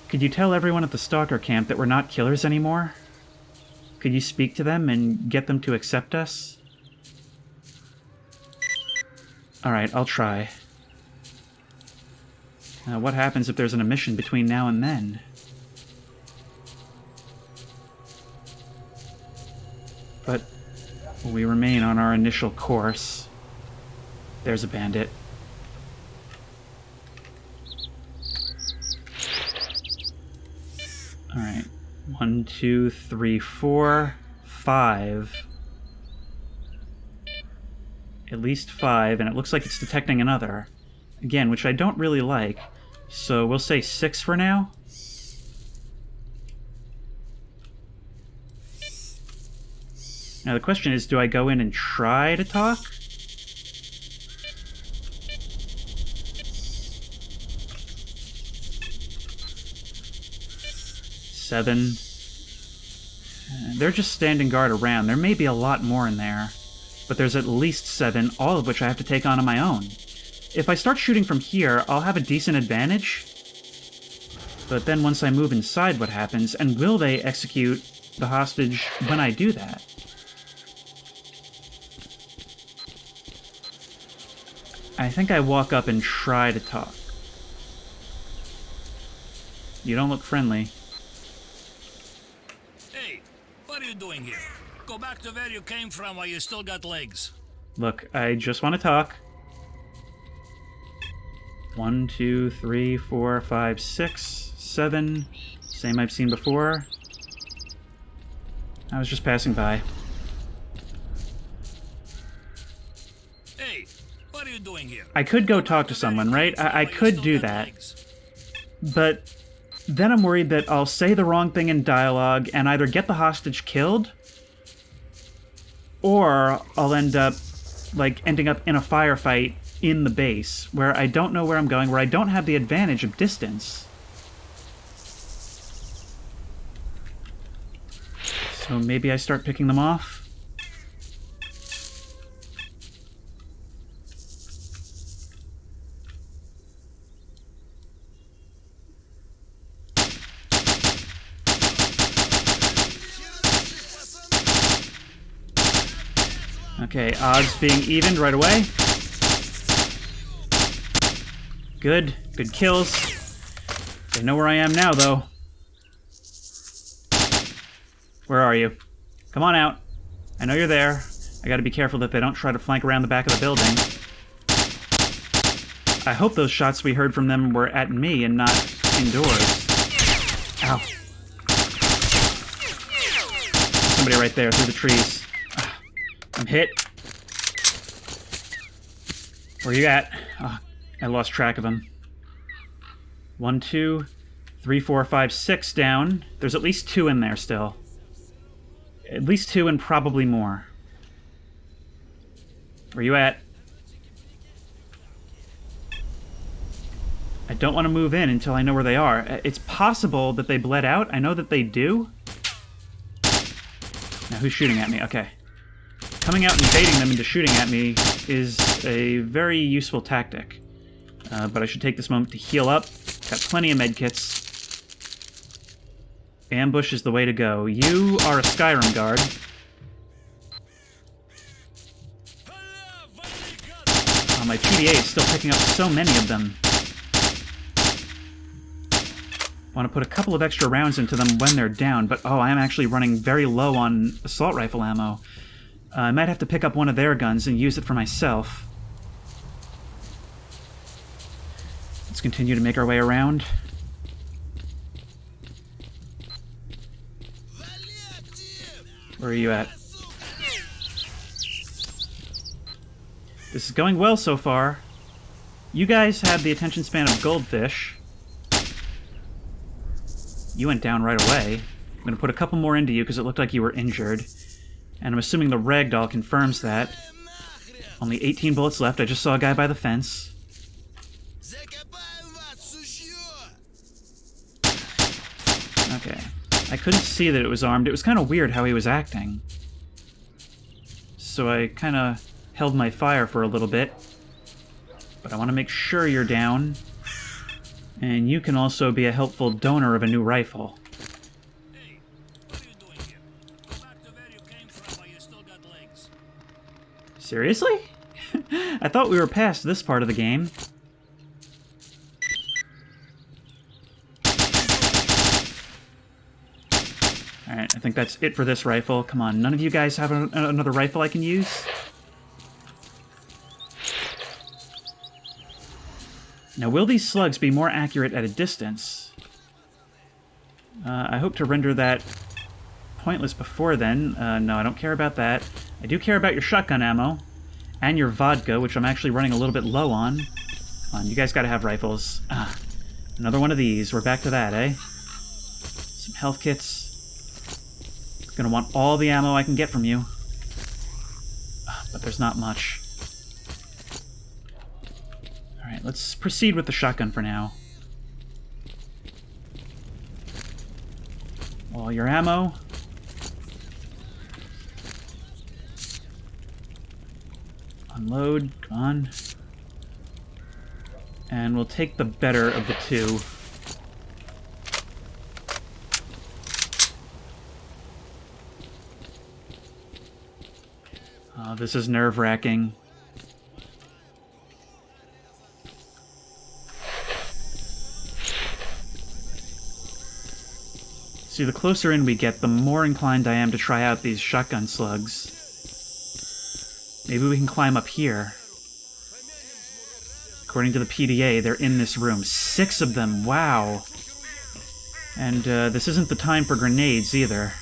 Could you tell everyone at the stalker camp that we're not killers anymore? Could you speak to them and get them to accept us? Alright, I'll try. What happens if there's an emission between now and then? But we remain on our initial course. There's a bandit. Alright. 1, 2, 3, 4, 5. At least 5, and it looks like it's detecting another. Again, which I don't really like. So we'll say 6 for now. Now the question is, do I go in and try to talk? Seven. They're just standing guard around. There may be a lot more in there. but there's at least 7, all of which I have to take on my own. If I start shooting from here, I'll have a decent advantage. But then once I move inside, what happens? And will they execute the hostage when I do that? I think I walk up and try to talk. You don't look friendly. Hey, what are you doing here? Go back to where you came from while you still got legs. Look, I just want to talk. 1, 2, 3, 4, 5, 6, 7. Same I've seen before. I was just passing by. Hey, what are you doing here? I could go talk to someone, right? I could do that. But then I'm worried that I'll say the wrong thing in dialogue and either get the hostage killed, or I'll end up, like, ending up in a firefight in the base, where I don't know where I'm going, where I don't have the advantage of distance. So maybe I start picking them off? Okay, odds being evened right away. Good. Good kills. They know where I am now, though. Where are you? Come on out. I know you're there. I gotta be careful that they don't try to flank around the back of the building. I hope those shots we heard from them were at me and not indoors. Ow. Somebody right there through the trees. I'm hit. Where you at? Oh, I lost track of him. 1, 2, 3, 4, 5, 6 down. There's at least 2 in there still. At least 2 and probably more. Where you at? I don't want to move in until I know where they are. It's possible that they bled out. I know that they do. Now, who's shooting at me? Okay. Coming out and baiting them into shooting at me is a very useful tactic. But I should take this moment to heal up. Got plenty of medkits. Ambush is the way to go. You are a Skyrim guard. Oh, my PDA is still picking up so many of them. Want to put a couple of extra rounds into them when they're down, but oh, I am actually running very low on assault rifle ammo. I might have to pick up one of their guns and use it for myself. Let's continue to make our way around. Where are you at? This is going well so far. You guys have the attention span of goldfish. You went down right away. I'm going to put a couple more into you because it looked like you were injured. And I'm assuming the ragdoll confirms that. Only 18 bullets left. I just saw a guy by the fence. Okay. I couldn't see that it was armed. It was kind of weird how he was acting. So I kind of held my fire for a little bit. But I want to make sure you're down. And you can also be a helpful donor of a new rifle. Hey, what are you doing here? Go back to where you came from while you still got legs. Seriously? I thought we were past this part of the game. Alright, I think that's it for this rifle. Come on, none of you guys have another rifle I can use? Now, will these slugs be more accurate at a distance? I hope to render that pointless before then. No, I don't care about that. I do care about your shotgun ammo. And your vodka, which I'm actually running a little bit low on. Come on, you guys gotta have rifles. Another one of these. We're back to that, eh? Some health kits. Gonna want all the ammo I can get from you. But there's not much. Alright, let's proceed with the shotgun for now. All your ammo. Unload. Come on. And we'll take the better of the two. Oh, this is nerve-wracking. See, the closer in we get, the more inclined I am to try out these shotgun slugs. Maybe we can climb up here. According to the PDA, they're in this room. 6 of them, wow. And this isn't the time for grenades either.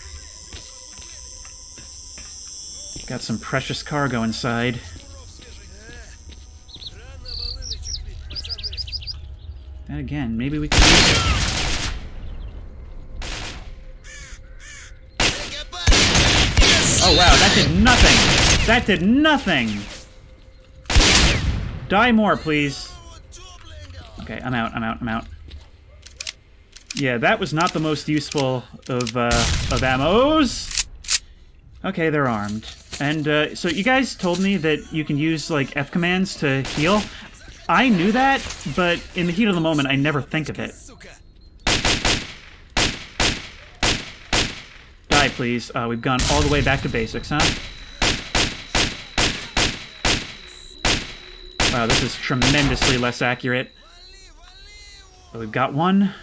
Got some precious cargo inside. And again, maybe we can use it. Oh wow, that did nothing! That did nothing! Die more, please. Okay, I'm out. Yeah, that was not the most useful of ammos. Okay, they're armed. And, so you guys told me that you can use, like, F commands to heal. I knew that, but in the heat of the moment, I never think of it. Die, please. We've gone all the way back to basics, huh? Wow, this is tremendously less accurate. But we've got one.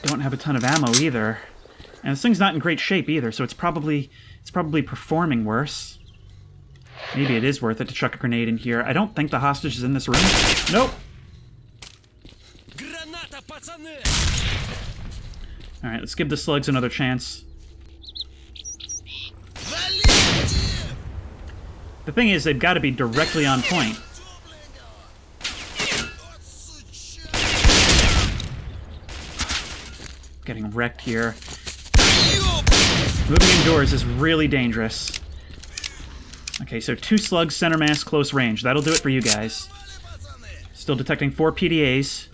Don't have a ton of ammo either. And this thing's not in great shape either, so it's probably performing worse. Maybe it is worth it to chuck a grenade in here. I don't think the hostage is in this room. Nope. Alright, let's give the slugs another chance. The thing is, they've got to be directly on point. Getting wrecked here. Moving indoors is really dangerous. Okay, so 2 slugs, center mass, close range. That'll do it for you guys. Still detecting 4 PDAs.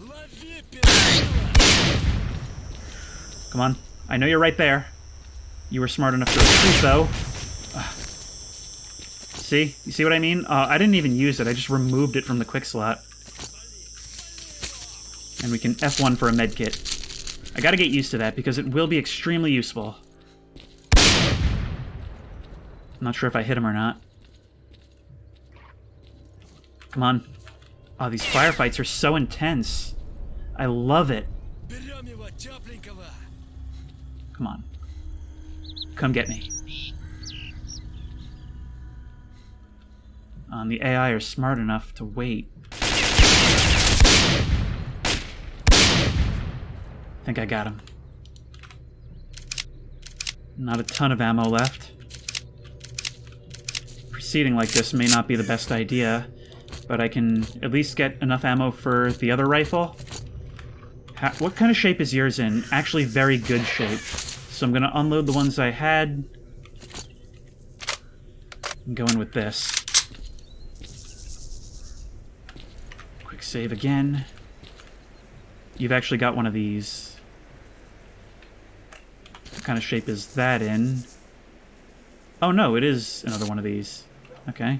Come on. I know you're right there. You were smart enough to retreat, though. See? You see what I mean? I didn't even use it. I just removed it from the quick slot. And we can F1 for a medkit. I gotta get used to that, because it will be extremely useful. I'm not sure if I hit him or not. Come on. Oh, these firefights are so intense. I love it. Come on. Come get me. The AI are smart enough to wait. I think I got him. Not a ton of ammo left. Proceeding like this may not be the best idea, but I can at least get enough ammo for the other rifle. What kind of shape is yours in? Actually, very good shape. So I'm going to unload the ones I had. And go in with this. Quick save again. You've actually got one of these. What kind of shape is that in? Oh no, it is another one of these. Okay.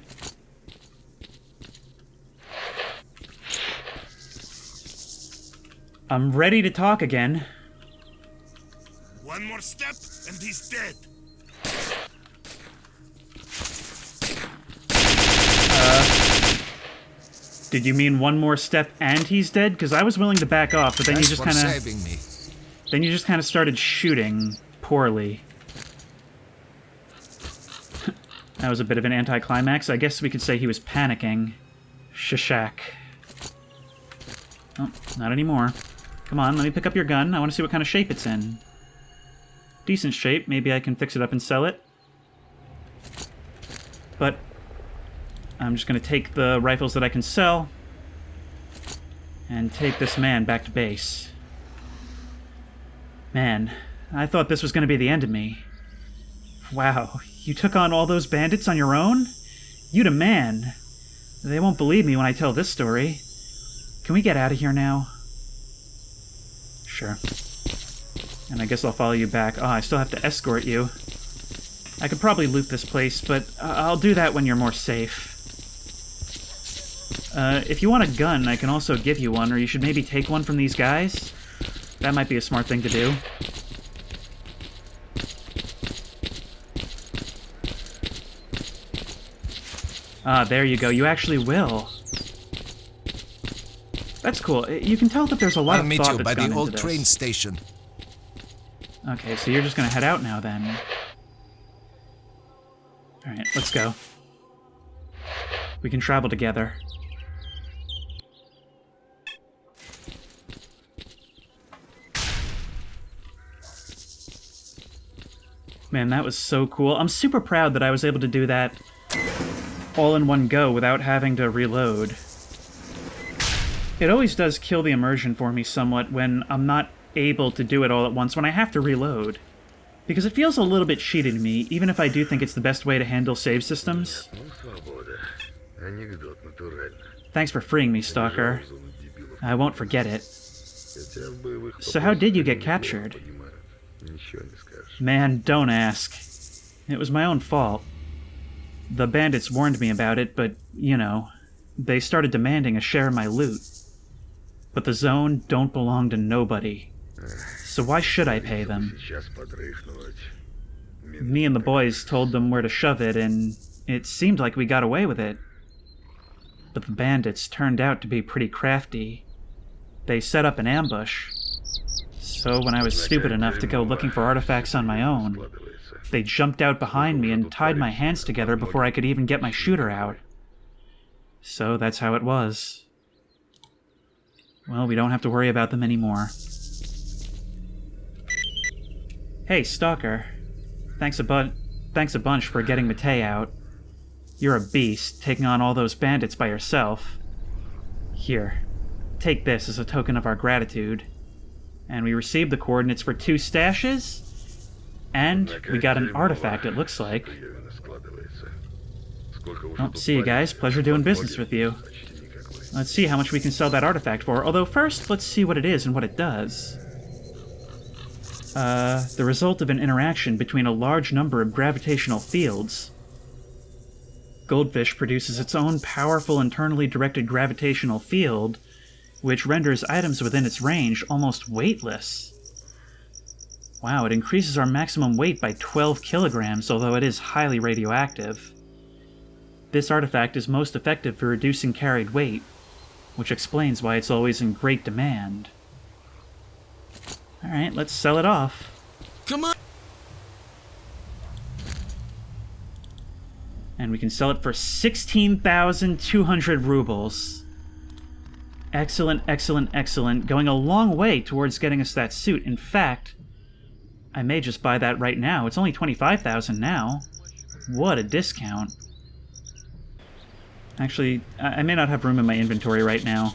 I'm ready to talk again. One more step and he's dead. Did you mean one more step and he's dead? Because I was willing to back off, but then you just kind of... saving me. Then you just kind of started shooting poorly. That was a bit of an anticlimax. I guess we could say he was panicking. Shishak. Oh, not anymore. Come on, let me pick up your gun. I want to see what kind of shape it's in. Decent shape. Maybe I can fix it up and sell it. But I'm just going to take the rifles that I can sell and take this man back to base. Man, I thought this was going to be the end of me. Wow, you took on all those bandits on your own? You'd a man. They won't believe me when I tell this story. Can we get out of here now? Sure. And I guess I'll follow you back. Oh, I still have to escort you. I could probably loot this place, but I'll do that when you're more safe. If you want a gun, I can also give you one, or you should maybe take one from these guys. That might be a smart thing to do. Ah, there you go. You actually will. That's cool. You can tell that there's a lot I'll of meet thought you that's by gone the old into train this. station. Okay, so you're just gonna head out now, then. Alright, let's go. We can travel together. Man, that was so cool. I'm super proud that I was able to do that all in one go without having to reload. It always does kill the immersion for me somewhat when I'm not able to do it all at once, when I have to reload. Because it feels a little bit cheated to me, even if I do think it's the best way to handle save systems. Thanks for freeing me, Stalker. I won't forget it. So how did you get captured? Man, don't ask. It was my own fault. The bandits warned me about it, but, you know, they started demanding a share of my loot. But the zone don't belong to nobody. So why should I pay them? Me and the boys told them where to shove it, and it seemed like we got away with it. But the bandits turned out to be pretty crafty. They set up an ambush. So when I was stupid enough to go looking for artifacts on my own, they jumped out behind me and tied my hands together before I could even get my shooter out. So that's how it was. Well, we don't have to worry about them anymore. Hey, Stalker. Thanks a bunch for getting Matei out. You're a beast, taking on all those bandits by yourself. Here, take this as a token of our gratitude. And we received the coordinates for 2 stashes, and we got an artifact, it looks like. Well, see you guys. Pleasure doing business with you. Let's see how much we can sell that artifact for, although first, let's see what it is and what it does. The result of an interaction between a large number of gravitational fields. Goldfish produces its own powerful internally directed gravitational field, which renders items within its range almost weightless. Wow, it increases our maximum weight by 12 kilograms, although it is highly radioactive. This artifact is most effective for reducing carried weight, which explains why it's always in great demand. Alright, let's sell it off. Come on! And we can sell it for 16,200 rubles. Excellent, excellent, excellent. Going a long way towards getting us that suit. In fact, I may just buy that right now. It's only 25,000 now. What a discount. Actually, I may not have room in my inventory right now.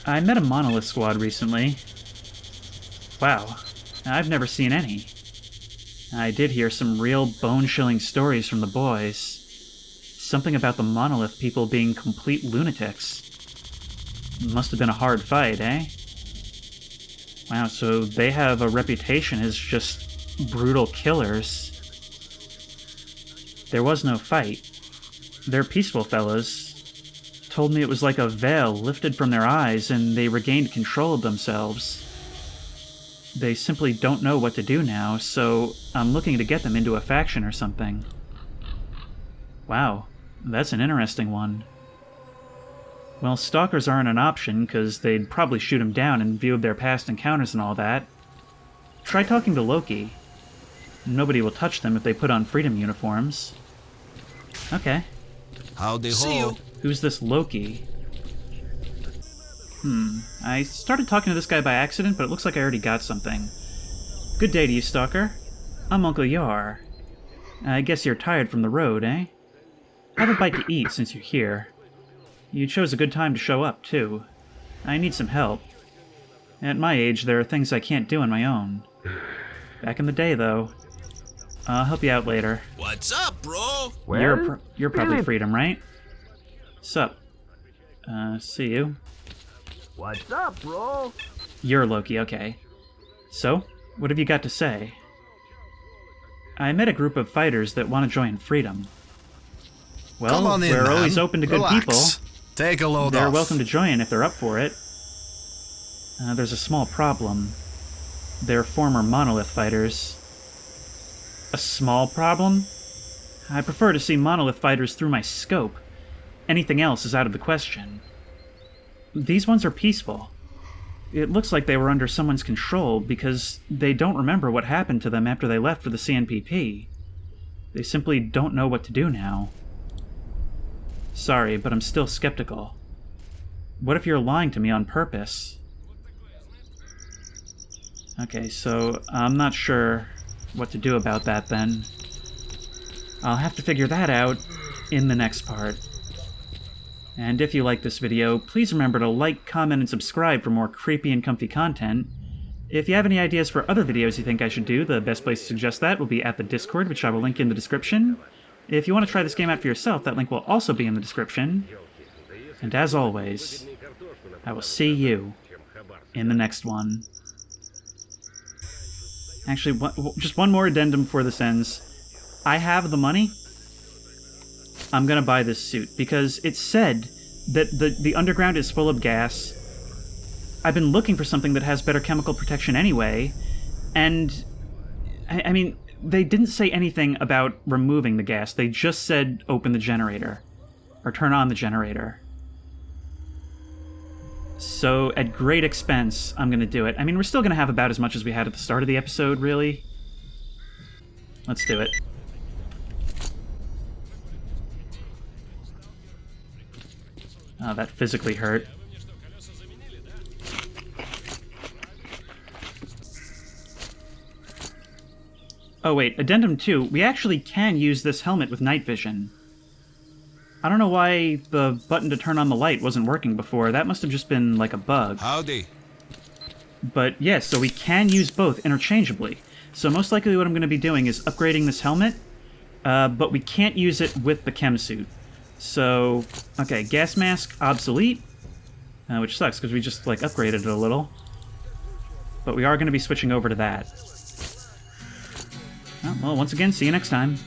I met a monolith squad recently. Wow, I've never seen any. I did hear some real bone-chilling stories from the boys. Something about the monolith people being complete lunatics. Must have been a hard fight, eh? Wow, so they have a reputation as just brutal killers. There was no fight. They're peaceful fellows. Told me it was like a veil lifted from their eyes and they regained control of themselves. They simply don't know what to do now, so I'm looking to get them into a faction or something. Wow, that's an interesting one. Well, stalkers aren't an option, because they'd probably shoot him down in view of their past encounters and all that. Try talking to Loki. Nobody will touch them if they put on freedom uniforms. Okay. Howdy See ho. you. Who's this Loki? I started talking to this guy by accident, but it looks like I already got something. Good day to you, Stalker. I'm Uncle Yar. I guess you're tired from the road, eh? Have a bite to eat since you're here. You chose a good time to show up, too. I need some help. At my age, there are things I can't do on my own. Back in the day, though. I'll help you out later. What's up, bro? Well, You're probably Philip, Freedom, right? Sup? See you. what's up, bro? You're Loki, okay. So, what have you got to say? I met a group of fighters that want to join Freedom. Well, Come on in, we're man. always open to good Relax. people. Take a load They're off. welcome to join if they're up for it. There's a small problem. They're former Monolith fighters. A small problem? I prefer to see Monolith fighters through my scope. Anything else is out of the question. These ones are peaceful. It looks like they were under someone's control because they don't remember what happened to them after they left for the CNPP. They simply don't know what to do now. Sorry, but I'm still skeptical. What if you're lying to me on purpose? Okay, so I'm not sure what to do about that then. I'll have to figure that out in the next part. And if you like this video, please remember to like, comment, and subscribe for more creepy and comfy content. If you have any ideas for other videos you think I should do, the best place to suggest that will be at the Discord, which I will link in the description. If you want to try this game out for yourself, that link will also be in the description. And as always, I will see you in the next one. Actually, just one more addendum before this ends. I have the money. I'm gonna buy this suit, because it said that the underground is full of gas. I've been looking for something that has better chemical protection anyway, and I mean, they didn't say anything about removing the gas. They just said open the generator, or turn on the generator. So, at great expense, I'm gonna do it. I mean, we're still gonna have about as much as we had at the start of the episode, really. Let's do it. Oh, that physically hurt. Oh wait, Addendum 2, we actually can use this helmet with night vision. I don't know why the button to turn on the light wasn't working before. That must have just been like a bug. Howdy. But yes, so we can use both interchangeably. So most likely what I'm going to be doing is upgrading this helmet, but we can't use it with the chem suit. So, okay, gas mask, obsolete, which sucks because we just, like, upgraded it a little. But we are going to be switching over to that. Well, once again, see you next time.